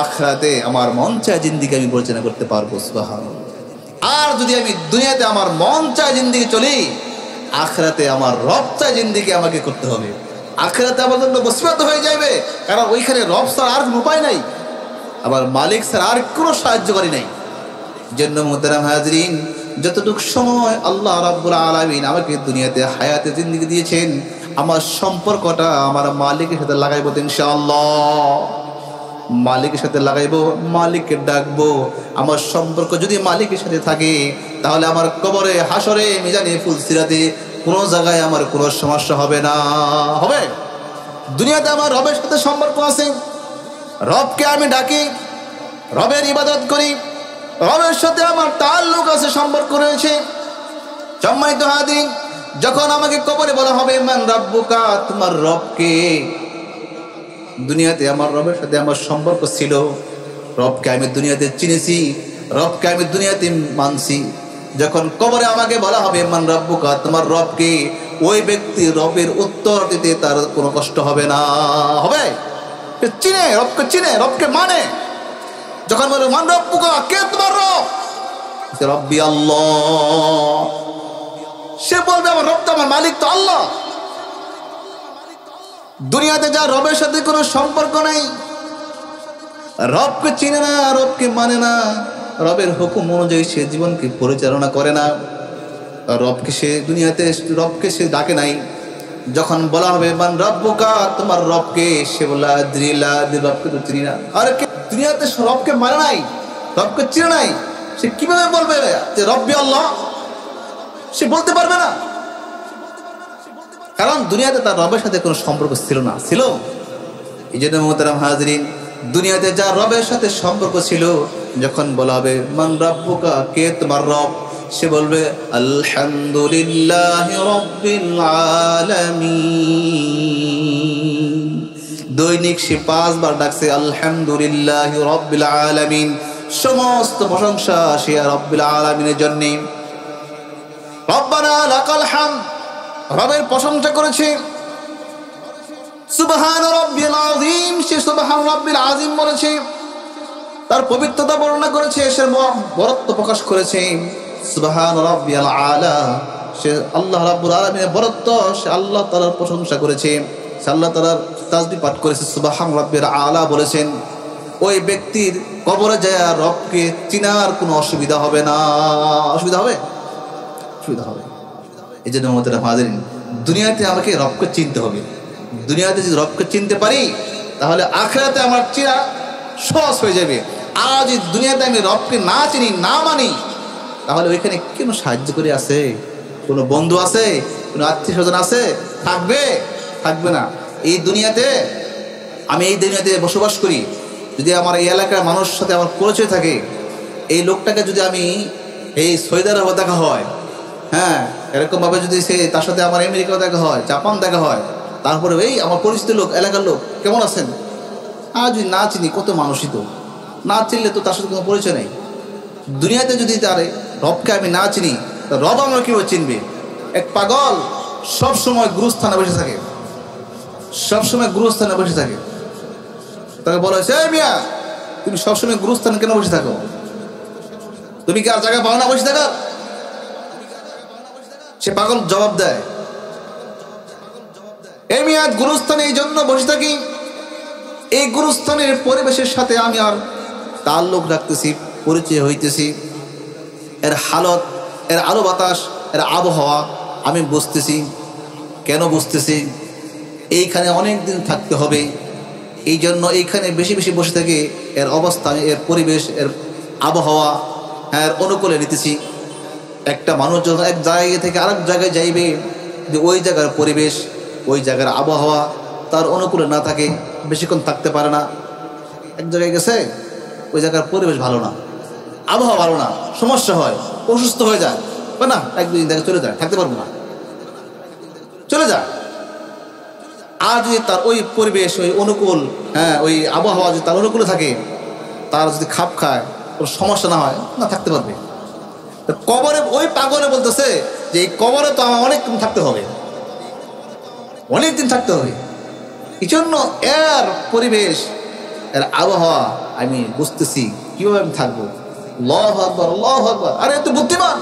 আখিরাতে আমার মন চায় জিন্দিগি আমি পরিচালনা করতে পারবো। সুবহানাল্লাহ। আর যদি আমি দুনিয়াতে আমার মন চায় জিন্দিগি চলি, আখিরাতে আমার রব চায় জিন্দিগি আমাকে করতে হবে। আখিরাতে আমার জন্য মুসিবত হয়ে যাবে, কারণ ওইখানে রব ছাড়া আর কোনো উপায় নাই, আবার মালিক ছাড়া আর কোনো সাহায্যকারী নাই। জন্য মুহতারাম হাজরিন, যতটুকু সময় আল্লাহ রাব্বুল আলামিন আমাকে দুনিয়াতে হায়াতে জিন্দেগি দিয়েছেন, আমার সম্পর্কটা আমার মালিকের সাথে লাগাইবো ইনশাআল্লাহ। মালিকের সাথে লাগাইবো, মালিককে ডাকবো। আমার সম্পর্ক যদি মালিকের সাথে থাকে, তাহলে আমার কবরে, হাসরে, মিজানে, ফুলসিরাতে কোনো জায়গায় আমার কোনো সমস্যা হবে না। হবে? দুনিয়াতে আমার রবের সাথে সম্পর্ক আছে, রবকে আমি ডাকি, রবের ইবাদত করি, রবের সাথে আমার তাল্লুক আছে, সম্পর্ক রয়েছে। সম্মানিত হাজিরিন, যখন আমাকে কবরে বলা হবে মান রাব্বুকা, তোমার রবকে, দুনিয়াতে আমার রবের সাথে আমার সম্পর্ক ছিল, রবকে আমি দুনিয়াতে চিনেছি, রবকে আমি দুনিয়াতে মানছি। যখন কবরে আমাকে বলা হবে মান রাব্বুকা, তোমার রবকে, ওই ব্যক্তি রবের উত্তর দিতে তার কোনো কষ্ট হবে না। হবে? চিনে, রবকে চিনে, রবকে মানে। যখন বলে মান রাব্বুকা, কে তোমার রব? রব্বি আল্লাহ। সে বলবে আমার রব তো, আমার মালিক তো আল্লাহ। দুনিয়াতে যা রবের সাথে কোনো সম্পর্ক নেই, রবকে চিনে না, রবকে মানে না, রবের হুকুম অনুযায়ী সে জীবনকে পরিচালনা করে না, রবকে সে দুনিয়াতে রবকে সে ডাকে নাই। যখন বলা হবে মান রাব্বুকা, তোমার রবকে, সে বলা আদ্রিলা, রবকে তো চিনি না। আর দুনিয়াতে রবকে মানে নাই, রবকে চিনে নাই, সে কিভাবে বলবে যে রব্বি আল্লাহ? সে বলতে পারবে না, কারণ দুনিয়াতে তার রবের সাথে কোনো সম্পর্ক ছিল না। ছিল? এই জন্য মুহতারাম হাজরিন, দুনিয়াতে যার রবের সাথে সম্পর্ক ছিল, যখন বলা হবে মান রাব্বুকা, কে তোমার রব, সে বলবে আলহামদুলিল্লাহি রাব্বিল আলামিন। দৈনিক সে 5 বার ডাকছে আলহামদুলিল্লাহি রাব্বিল আলামিন। সমস্ত প্রশংসা সে রাব্বিল আলামিনের জন্য। রব্বানা লাকাল হামদ, রবের প্রশংসা করেছে। সুবহান রাব্বিল আযীম, সে সুবহান রাব্বিল আযীম বলেছে, তার পবিত্রতা বর্ণনা করেছে, সে বরত্ব প্রকাশ করেছে। সুবহান রাব্বিল আলা, সে আল্লাহ রাব্বুল আলামিনের বরত্ব, সে আল্লাহ তাআলার প্রশংসা করেছে, সে আল্লাহ তাআলার তাসবিহ পাঠ করেছে, সুবহান রাব্বিল আলা বলেছেন। ওই ব্যক্তির কবরে যায় রবকে চিনার কোনো অসুবিধা হবে না। অসুবিধা হবে? অসুবিধা হবে। এই জন্য মুহতারাম হাজিরিন, দুনিয়াতে আমাকে রবকে চিনতে হবে। দুনিয়াতে যদি রবকে চিনতে পারি, তাহলে আখিরাতে আমার চিনা সহজ হয়ে যাবে। আর যদি দুনিয়াতে আমি রবকে না চিনি, না মানি, তাহলে ওইখানে কোনো সাহায্য করে আছে? কোনো বন্ধু আছে? কোনো আত্মীয় স্বজন আছে? থাকবে? থাকবে না। এই দুনিয়াতে, আমি এই দুনিয়াতে বসবাস করি, যদি আমার এই এলাকার মানুষের সাথে আমার পরিচয় থাকে, এই লোকটাকে যদি আমি এই সৌদি আরবে দেখা হয়, হ্যাঁ, এরকমভাবে যদি সে তার সাথে আমার আমেরিকাও দেখা হয়, জাপান দেখা হয়, তারপরে এই আমার পরিচিত লোক, এলাকার লোক, কেমন আছেন? আর যদি না চিনি, কত মানুষই তো না চিনলে তো তার সাথে কোনো পরিচয় নেই। দুনিয়াতে যদি তার রবকে আমি না চিনি, তা রব আমার কীভাবে চিনবে? এক পাগল সবসময় গুরুস্থানে বসে থাকে, সবসময় গুরুস্থানে বসে থাকে। তাকে বলা হয়েছে, এই মিয়া, তুমি সবসময় গুরুস্থানে কেন বসে থাকো? তুমি কি আর জায়গা পাও না বসে থাকার? সে পাগল জবাব দেয়, এই মিয়া, গুরুস্থানে এই জন্য বসে থাকি, এই গুরুস্থানের পরিবেশের সাথে আমি আর তাল্লুক রাখতেছি, পরিচয় হইতেছি, এর হালত, এর আলো বাতাস, এর আবহাওয়া আমি বুঝতেছি। কেন বুঝতেছি? এইখানে অনেক দিন থাকতে হবে, এই জন্য এইখানে বেশি বেশি বসে থেকে এর অবস্থান, এর পরিবেশ, এর আবহাওয়া, এর অনুকূলে নিতেছি। একটা মানুষ যখন এক জায়গা থেকে আরেক জায়গায় যাইবে, যে ওই জায়গার পরিবেশ, ওই জায়গার আবহাওয়া তার অনুকূলে না থাকে, বেশিক্ষণ থাকতে পারে না। এক জায়গায় গেছে, ওই জায়গার পরিবেশ ভালো না, আবহাওয়া ভালো না, সমস্যা হয়, অসুস্থ হয়ে যায়, না এক দুদিন থেকে চলে যায়, থাকতে পারবো না, চলে যায়। আর যদি তার ওই পরিবেশ, ওই অনুকূল, ওই আবহাওয়া যদি তার অনুকূলে থাকে, তার যদি খাপ খায়, কোনো সমস্যা না হয়, না থাকতে পারবে। কবরে ওই পাগলে বলতেছে যে এই কবরে তো আমার অনেকদিন থাকতে হবে, অনেকদিন থাকতে হবে। এই জন্য এর পরিবেশ, এর আবহাওয়া আমি বুঝতেছি, কিভাবে আমি থাকবো। আল্লাহু আকবার, আল্লাহু আকবার, আরে এত বুদ্ধিমান।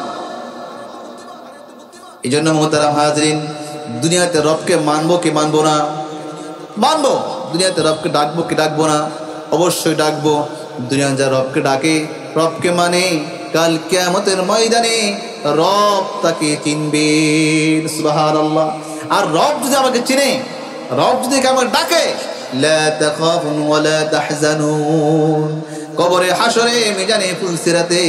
এই জন্য মুহতারাম হাজরিন, দুনিয়াতে রবকে মানবো কি মানবো না? মানবো। দুনিয়াতে রবকে ডাকবো কি ডাকবো না? অবশ্যই ডাকবো। দুনিয়া যা রবকে ডাকে, রবকে মানে, কাল কিয়ামতের ময়দানে রব তাকে চিনবেন। সুবহানাল্লাহ। আর রব যদি আমাকে চিনে, রব যদি আমাকে ডাকে, লা তাখাফুন ওয়া লা তাহজানুন, কবরে, হাসরে, মিজানে, ফুলসিরাতে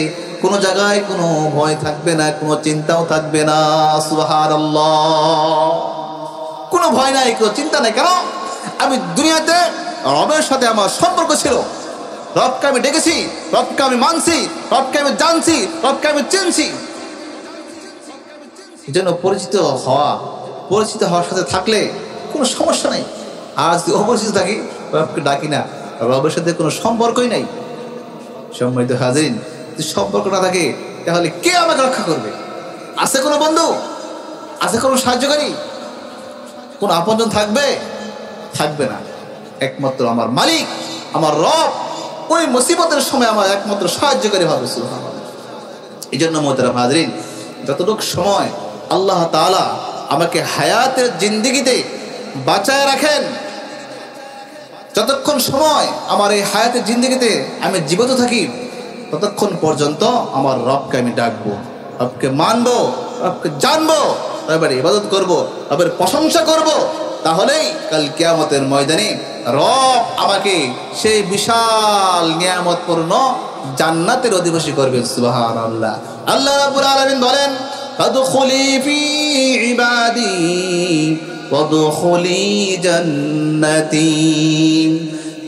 কোনো জায়গায় কোনো ভয় থাকবে না, কোনো চিন্তাও থাকবে না। সুবহানাল্লাহ। কোনো ভয় নাই, কোনো চিন্তা নাই। কেন? আমি দুনিয়াতে রবের সাথে আমার সম্পর্ক ছিল, রবকে আমি ডেকেছি, রবকে আমি মানছি, রবকে আমি জানছি, রবকে আমি চিনছি। এই জন্য পরিচিত হওয়ার সাথে থাকলে কোনো সমস্যা নেই। আর যদি অপরিচিত থাকি, রবকে ডাকি না, রবের সাথে কোনো সম্পর্কই নাই। সম্মানিত হাজিরিন, যদি সম্পর্ক না থাকে, তাহলে কে আমাকে রক্ষা করবে? আছে কোনো বন্ধু? আছে কোনো সাহায্যকারী? কোন আপনজন থাকবে? থাকবে না। একমাত্র আমার মালিক, আমার রব, ওই মুসিবতের সময় আমার একমাত্র সাহায্যকারী হবে। সুবহানাল্লাহ। এই জন্য মুহতারাম হাজরিন, যতটুকু সময় আল্লাহ তাআলা আমাকে হায়াতের জিন্দেগিতে বাঁচায় রাখেন, যতক্ষণ সময় আমার এই হায়াতের জিন্দেগিতে আমি জীবিত থাকি, ততক্ষণ পর্যন্ত আমার রবকে আমি ডাকবো, রবকে মানবো, রবকে জানবো, এবারে ইবাদত করবো, রবের প্রশংসা করবো। তাহলেই কাল কিয়ামতের ময়দানে রব আমাকে সেই বিশাল নিয়ামতপূর্ণ জান্নাতের অধিবাসী করবেন। সুবহানাল্লাহ। আল্লাহ রাব্বুল আলামিন বলেন, ফাদখুলি ফি ইবাদি ওয়াদখুলি জান্নাতি।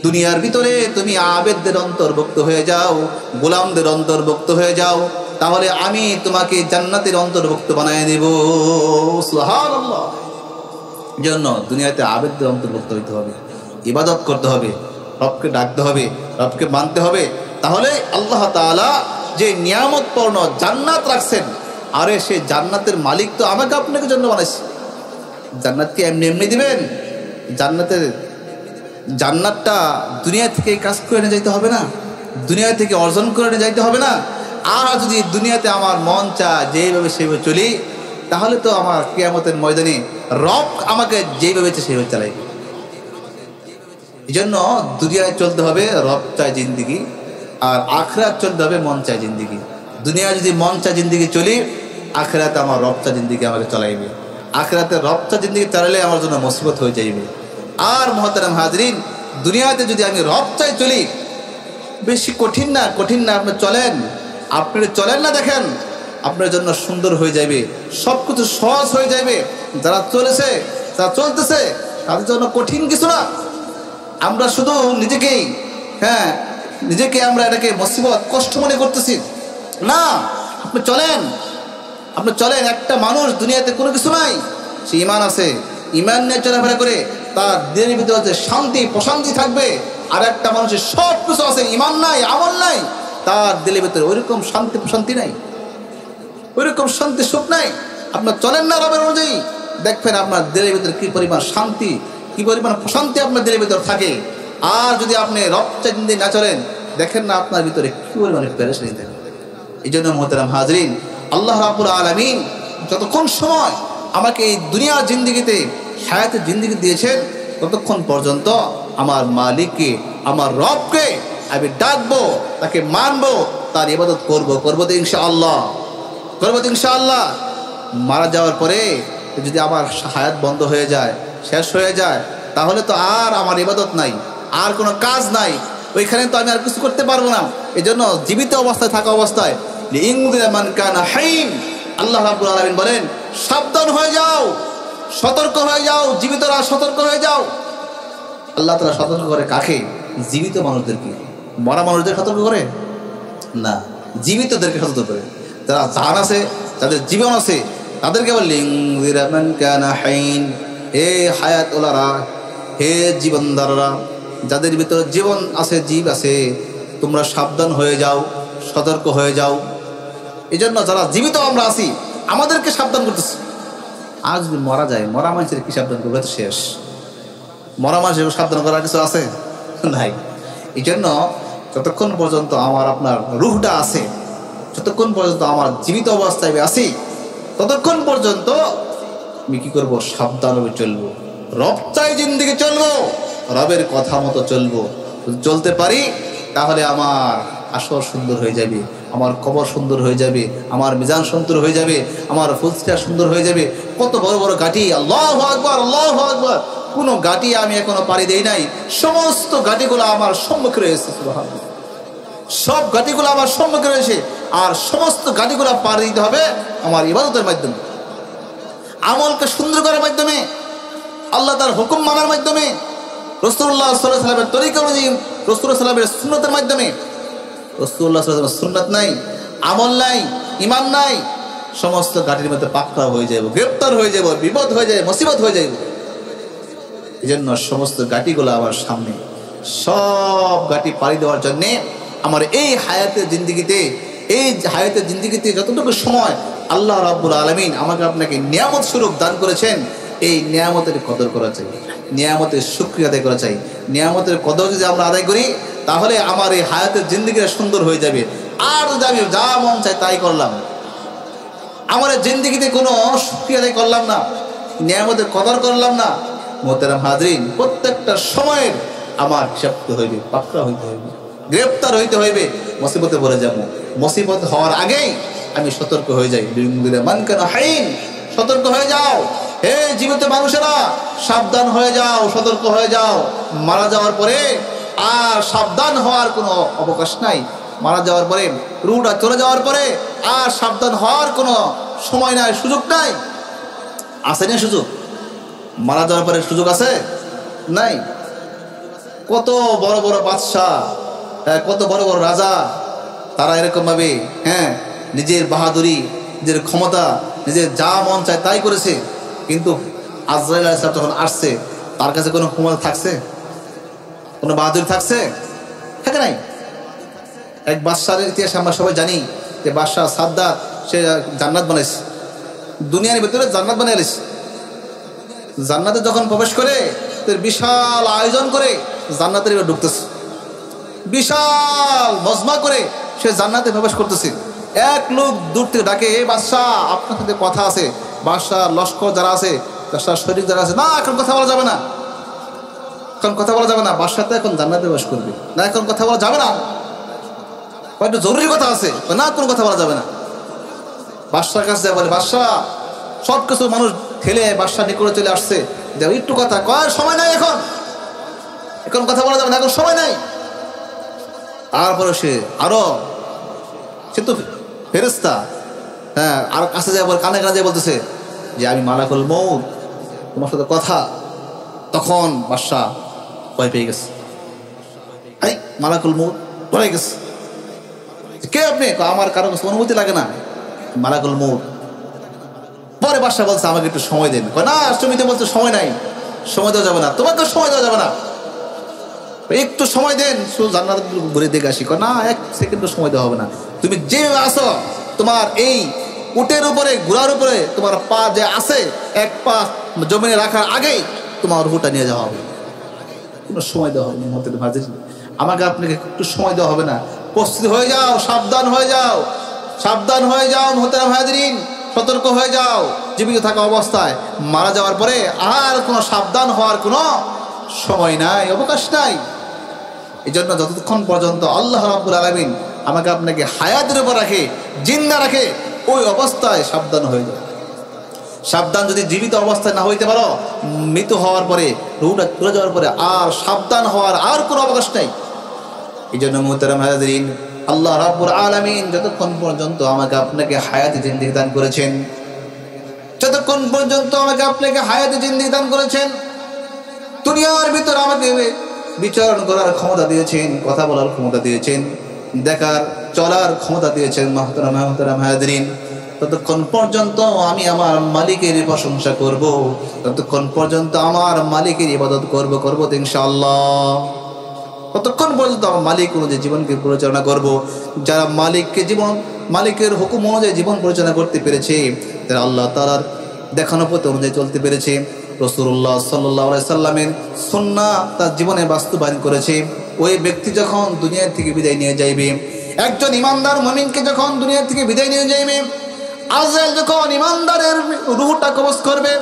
দুনিয়ার ভিতরে তুমি আবেদদের অন্তর্ভুক্ত হয়ে যাও, গোলামদের অন্তর্ভুক্ত হয়ে যাও, তাহলে আমি তোমাকে জান্নাতের অন্তর্ভুক্ত বানায় দেব। সুবহানাল্লাহ। জন্য দুনিয়াতে আবেদদের অন্তর্ভুক্ত হইতে হবে, ইবাদত করতে হবে, রবকে ডাকতে হবে, রবকে মানতে হবে। তাহলে আল্লাহ তাআলা যে নিয়ামতপূর্ণ জান্নাত রাখছেন, আরে সেই জান্নাতের মালিক তো আমাকে আপনাকে জন্য বানাইছে। জান্নাত কি এমনি এমনি দিবেন? জান্নাতটা দুনিয়া থেকে কাজ করে নিয়ে যাইতে হবে না, দুনিয়া থেকে অর্জন করে নিয়ে যাইতে হবে না। আর যদি দুনিয়াতে আমার মন চায় যেভাবে সেভাবে চলি, তাহলে তো আমার কিয়ামতের ময়দানে রব আমাকে যেভাবে সেইভাবে চালাইবে। এই জন্য দুনিয়ায় চলতে হবে রব চায় জিন্দিগি, আর আখিরাত চলতে হবে মন চায় জিন্দিগি। দুনিয়া যদি মন চায় জিন্দিগি চলি, আখিরাতে আমার রব চায় জিন্দিগি আমাকে চালাইবে। আখিরাতে রব চায় জিন্দিগি চালাইলে আমার জন্য মুসিবত হয়ে যাইবে। আর মুহতারাম হাজরিন, দুনিয়াতে যদি আমি রব চাই চলি, বেশি কঠিন না, আপনি চলেন না, দেখেন আপনার জন্য সুন্দর হয়ে যাবে, সব কিছু সহজ হয়ে যাবে। যারা চলতেছে তাদের জন্য কঠিন কিছু না। আমরা শুধু নিজেকে আমরা এটাকে মুসিবত, কষ্ট মনে করতেছি না। আপনি চলেন। একটা মানুষ দুনিয়াতে কোনো কিছু নাই, সে ঈমান আছে, ঈমান নিয়ে চলাফেরা করে, তার দিনের ভিতরে যে শান্তি প্রশান্তি থাকবে। আর একটা মানুষের সব কিছু আছে, ঈমান নাই, আমল নাই, তার দিলের ভিতরে ওইরকম শান্তি প্রশান্তি নাই, ওইরকম শান্তি সুখ নাই। আপনার চলেন না রবের অনুযায়ী, দেখবেন আপনার দিলের ভিতরে কি পরিমাণ শান্তি, কি পরিমাণ প্রশান্তি আপনার দিলের ভিতরে থাকে। আর যদি আপনি রব চাইতে না চলেন, দেখেন না আপনার ভিতরে কি পরিমাণে পেরেশানি থাকে। এই জন্য মুহতারাম হাজরিন, আল্লাহ রাব্বুল আলামিন যতক্ষণ সময় আমাকে এই দুনিয়ার জিন্দেগিতে, হায়াতের জিন্দেগি দিয়েছেন, ততক্ষণ পর্যন্ত আমার মালিককে, আমার রবকে আমি ডাকবো, তাকে মানবো, তার ইবাদত করবো তো ইনশাআল্লাহ। মারা যাওয়ার পরে যদি আমার হায়াত বন্ধ হয়ে যায়, শেষ হয়ে যায়, তাহলে তো আর আমার ইবাদত নাই, আর কোনো কাজ নাই, ওইখানে তো আমি আর কিছু করতে পারবো না। এই জন্য জীবিত অবস্থায় থাকা অবস্থায় আল্লাহ রাব্বুল আলামিন বলেন, সাবধান হয়ে যাও, সতর্ক হয়ে যাও, জীবিতরা সতর্ক হয়ে যাও। আল্লাহ তাআলা সতর্ক করে কাকে? জীবিত মানুষদেরকে। মরা মানুষদের সতর্ক করে না। জীবিতদেরকে সতর্ক করে। যারা জান আছে, যাদের জীবন আছে, তাদেরকে বললেন লিমান কানা হাইন, হে হায়াত ওলারা, হে জীবনদাররা, যাদের ভিতরে জীবন আছে, জীব আছে, তোমরা সাবধান হয়ে যাও, সতর্ক হয়ে যাও। এই জন্য যারা জীবিত আমরা আছি আমাদেরকে সাবধান করতেছি। আজ যদি মরা যায়, মরা মানুষের কি সাবধান করবে? তো শেষ। মরা মানুষের সাবধান করার কিছু আছে নাই। এই জন্য যতক্ষণ পর্যন্ত আমার আপনার রুহটা আছে, যতক্ষণ পর্যন্ত আমার জীবিত অবস্থায় আছি, ততক্ষণ পর্যন্ত আমি কি করবো? সাবধানভাবে চলবো। রব চাই জিন্দিগি চলবো, রবের কথা মতো চলবো। চলতে পারি তাহলে আমার আসর সুন্দর হয়ে যাবে, আমার কবর সুন্দর হয়ে যাবে, আমার মিজান সুন্দর হয়ে যাবে, আমার ফুলসিটা সুন্দর হয়ে যাবে। কত বড় বড় ঘাটি, আল্লাহু আকবার, আল্লাহু আকবার, কোনো ঘাটি আমি এখনো পাড়ি দেই নাই, সমস্ত ঘাটিগুলো আমার সম্মুখে রয়েছে। সুবহানাল্লাহ, সব ঘাটিগুলো আমার সম্মুখে রয়েছে। আর সমস্ত ঘাটিগুলো পাড়ি দিতে হবে আমার ইবাদতের মাধ্যমে, আমলকে সুন্দর করার মাধ্যমে, আল্লাহ তার হুকুম মানার মাধ্যমে, রাসূলুল্লাহ সাল্লাল্লাহু আলাইহি ওয়াসাল্লামের তরিকা অনুযায়ী, রাসূলুল্লাহ সাল্লাল্লাহু আলাইহি ওয়াসাল্লামের সুন্নতের মাধ্যমে। রাসূলুল্লাহ সাল্লাল্লাহু আলাইহি ওয়াসাল্লামের সুন্নাত নাই, আমল নাই, ঈমান নাই, সমস্ত ঘাটির মধ্যে পাকড়া হয়ে যাব, গ্রেফতার হয়ে যাব, বিপদ হয়ে যায়, মুসিবত হয়ে যায়। এই জন্য সমস্ত ঘাটিগুলো আমার সামনে, সব ঘাটি পাড়ি দেওয়ার জন্যে আমার এই হায়াতের জিন্দিগিতে যতটুকু সময় আল্লাহ রাব্বুল আলামিন আমাকে আপনাকে নিয়ামত স্বরূপ দান করেছেন, এই নিয়ামতের কদর করা চাই, নিয়ামতের শুকরিয়া আদায় করা চাই। নিয়ামতের কদর যদি আমরা আদায় করি তাহলে আমার এই হায়াতের জিন্দিগিটা সুন্দর হয়ে যাবে। আর যদি আমি যা মন চাই তাই করলাম, আমার জিন্দিগিতে কোনো শুকরিয়া আদায় করলাম না, নিয়ামতের কদর করলাম না, মোহতারাম হাজরিন, প্রত্যেকটা সময়ের আমার হিসাব হইবে, পাকড়া হইতে হইবে, গ্রেফতার হইতে হইবে, মুসিবতে পড়ে যাব। মুসিবত হওয়ার আগেই আমি সতর্ক হয়ে যাই। লিমান কানা হাইন, সতর্ক হয়ে যাও হে জীবিত মানুষেরা, সাবধান হয়ে যাও, সতর্ক হয়ে যাও। মারা যাওয়ার পরে আর সাবধান হওয়ার কোনো অবকাশ নাই। মারা যাওয়ার পরে, রুহটা চলে যাওয়ার পরে আর সাবধান হওয়ার কোনো সময় নাই, সুযোগ নাই। আছে না সুযোগ? মারা যাওয়ার পরে সুযোগ আছে? নাই। কত বড় বড় বাদশাহ, কত বড় বড় রাজা, তারা এরকম ভাবে নিজের বাহাদুরি, নিজের ক্ষমতা, নিজের যা মন চায় তাই করেছে। কিন্তু আজরাইল আলাইহিস সালাম যখন আসছে, তার কাছে কোনো ক্ষমতা থাকছে? কোনো বাহাদুরি থাকছে? থাকে নাই। এক বাদশার ইতিহাস আমরা সবাই জানি যে বাদশাহ সাদ্দাত, সে জান্নাত বানাইছে, দুনিয়ার ভিতরে জান্নাত বানাইছে। জান্নাতে যখন প্রবেশ করে বিশাল আয়োজন করে জান্নাতের এবার ঢুকতেছে, বিশাল মজমা করে সে জান্নাতে প্রবেশ করতেছে। এক লোক দূর থেকে ডাকে, এই বাদশাহ, আপনার সাথে কথা আছে। বাদশাহ লস্কর যারা আছে, বাদশাহ সৈনিক যারা আছে, না এখন কথা বলা যাবে না, এখন কথা বলা যাবে না, বাদশাহ তো এখন জান্নাতে প্রবেশ করবে, না এখন কথা বলা যাবে না, একটু জরুরি কথা আছে, না কোনো কথা বলা যাবে না। বাদশার কাছে যায়, বলে বাদশাহ, সব কিছু মানুষ ঠেলে বাদশাহ নিকটে চলে আসছে, দেখো একটু কথা কয়ার সময় নাই, এখন কথা বলা যাবে না, এখন সময় নাই। তারপরে সে তো ফেরেশতা, আর কাছে যায়, কানে কানে যায় বলতেছে যে আমি মালাকুল মউত, তোমার সাথে কথা। তখন বাদশাহ ভয় পেয়ে গেছে, এই মালাকুল মউত ডরে গেছে। কে আপনি? আমার কারো কাছে অনুমতি লাগে না, মালাকুল মউত। পরে বাদশাহ বলছে আমাকে একটু সময় দেন। না, তুমি তো বলছো সময় নাই, সময় দেওয়া যাবে না, তোমাকে সময় দেওয়া যাবে না, একটু সময় দেন, শুধু জান্নাত ঘুরে দেখে আসি। না, এক সেকেন্ডও সময় দেওয়া হবে না, তুমি যেভাবে আসো, তোমার এই উটের উপরে, ঘোড়ার উপরে তোমার পা যে আছে, এক পা জমিনে রাখার আগেই তোমার রুহটা নিয়ে যাওয়া হবে, কোনো সময় দেওয়া হবে না। আমাকে আপনাকে একটু সময় দেওয়া হবে না, প্রস্তুতি হয়ে যাও, সাবধান হয়ে যাও, সাবধান হয়ে যাও মুহতারাম হাজিরিন, সতর্ক হয়ে যাও। জীবিত থাকা অবস্থায় মারা যাওয়ার পরে আর কোনো সাবধান হওয়ার কোনো সময় নাই, অবকাশ নাই। এই জন্য যতক্ষণ পর্যন্ত আল্লাহ রাব্বুল আলামিন আমাকে আপনাকে হায়াতের উপর রাখে, জিন্দা রাখে, ওই অবস্থায় সাবধান হয়ে যাও। সাবধান যদি জীবিত অবস্থায় না হইতে পারো, মৃত হওয়ার পরে, রূহটা চলে যাওয়ার পরে আর সাবধান হওয়ার আর কোনো অবকাশ নাই। এই জন্য মুহতারাম হাজিরিন, আল্লাহ রাব্বুল আলামিন যতক্ষণ পর্যন্ত আমাকে আপনাকে হায়াতে জিন্দেগি দান করেছেন, যতক্ষণ পর্যন্ত আমাকে আপনাকে হায়াতে জিন্দেগি দান করেছেন, দুনিয়ার ভিতর আমাকে বিচরণ করার ক্ষমতা দিয়েছেন, কথা বলার ক্ষমতা দিয়েছেন, দেখার চলার ক্ষমতা দিয়েছেন মুহতারাম হাজিরিন, ততক্ষণ পর্যন্ত আমি আমার মালিকের প্রশংসা করব, ততক্ষণ পর্যন্ত আমার মালিকের ইবাদত করব তো ইনশাআল্লাহ। ততক্ষণ পর্যন্ত আমার মালিক অনুযায়ী জীবনকে পরিচালনা করব। যারা মালিকের হুকুম অনুযায়ী জীবন পরিচালনা করতে পেরেছে, তারা আল্লাহ তাআলার দেখানো পথ অনুযায়ী চলতে পেরেছে, রাসূলুল্লাহ সাল্লাল্লাহু আলাইহি সাল্লামের সুন্নাহ তার জীবনে বাস্তবায়ন করেছে, ওই ব্যক্তি যখন দুনিয়া থেকে বিদায় নিয়ে যাইবে, একজন ইমানদার মুমিনকে যখন দুনিয়া থেকে বিদায় নিয়ে যাইবে, আজরাইল যখন ইমানদারের রূহটা কবজ করবে,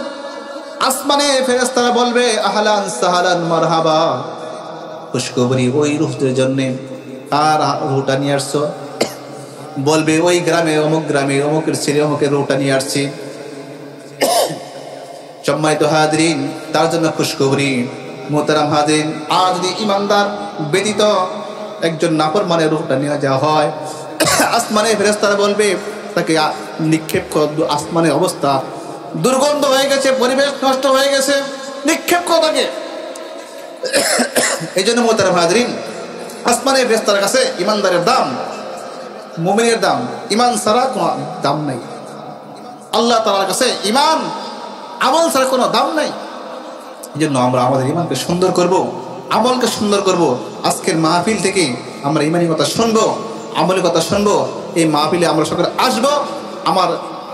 আসমানে ফেরেশতারা বলবে আহলান সাহালান মারহাবা, খুশখবরি ওই রূহদের জন্য। আর রূহটা নিয়ে আসছো? বলবে ওই গ্রামে অমুকের ছেলে অমুকের রূহটা নিয়ে আসছি। সম্মানিত হাজিরিন, তার জন্য খুশখবরি। মুহতারাম হাজিরিন, আর যদি ইমানদার ব্যতীত একজন নাফরমানের রূহটা নিয়ে যাওয়া হয়, আসমানে ফেরেশতারা বলবে তাকে নিক্ষেপ কর, আসমানের অবস্থা দুর্গন্ধ হয়ে গেছে, পরিবেশ নষ্ট হয়ে গেছে, নিক্ষেপ কর তাকে। এই জন্য মুহতারাম হাজিরিন, আসমানের ফেরেশতার কাছে ইমানদারের দাম, মুমিনের দাম, ইমান ছাড়া কোনো দাম নাই। আল্লাহ তাআলার কাছে ইমান আমল ছাড়া কোনো দাম নাই। এই জন্য আমরা আমাদের ইমানকে সুন্দর করব, আমলকে সুন্দর করব। আজকের মাহফিল থেকে আমরা ইমানি কথা শুনবো, আমলের কথা শুনবো। এই মাহফিলে আমরা সকলে আসবো।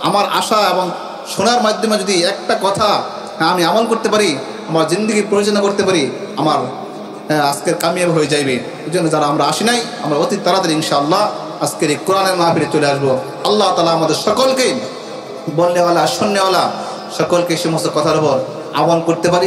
আমার আশা এবং শোনার মাধ্যমে যদি একটা কথা আমি আমল করতে পারি, আমার জিন্দগি পরিচালনা করতে পারি, আমার আজকের কামিয়াব হয়ে যাইবে। এই জন্য যারা আমরা আসি নাই, আমরা অতি তাড়াতাড়ি ইনশাআল্লাহ আজকের এই কোরআনের মাহফিলে চলে আসবো। আল্লাহ তাআলা আমাদের সকলকে বলনেওয়ালা শুননেওয়ালা সকলকে সমস্ত কথার উপর আমল করতে পারি।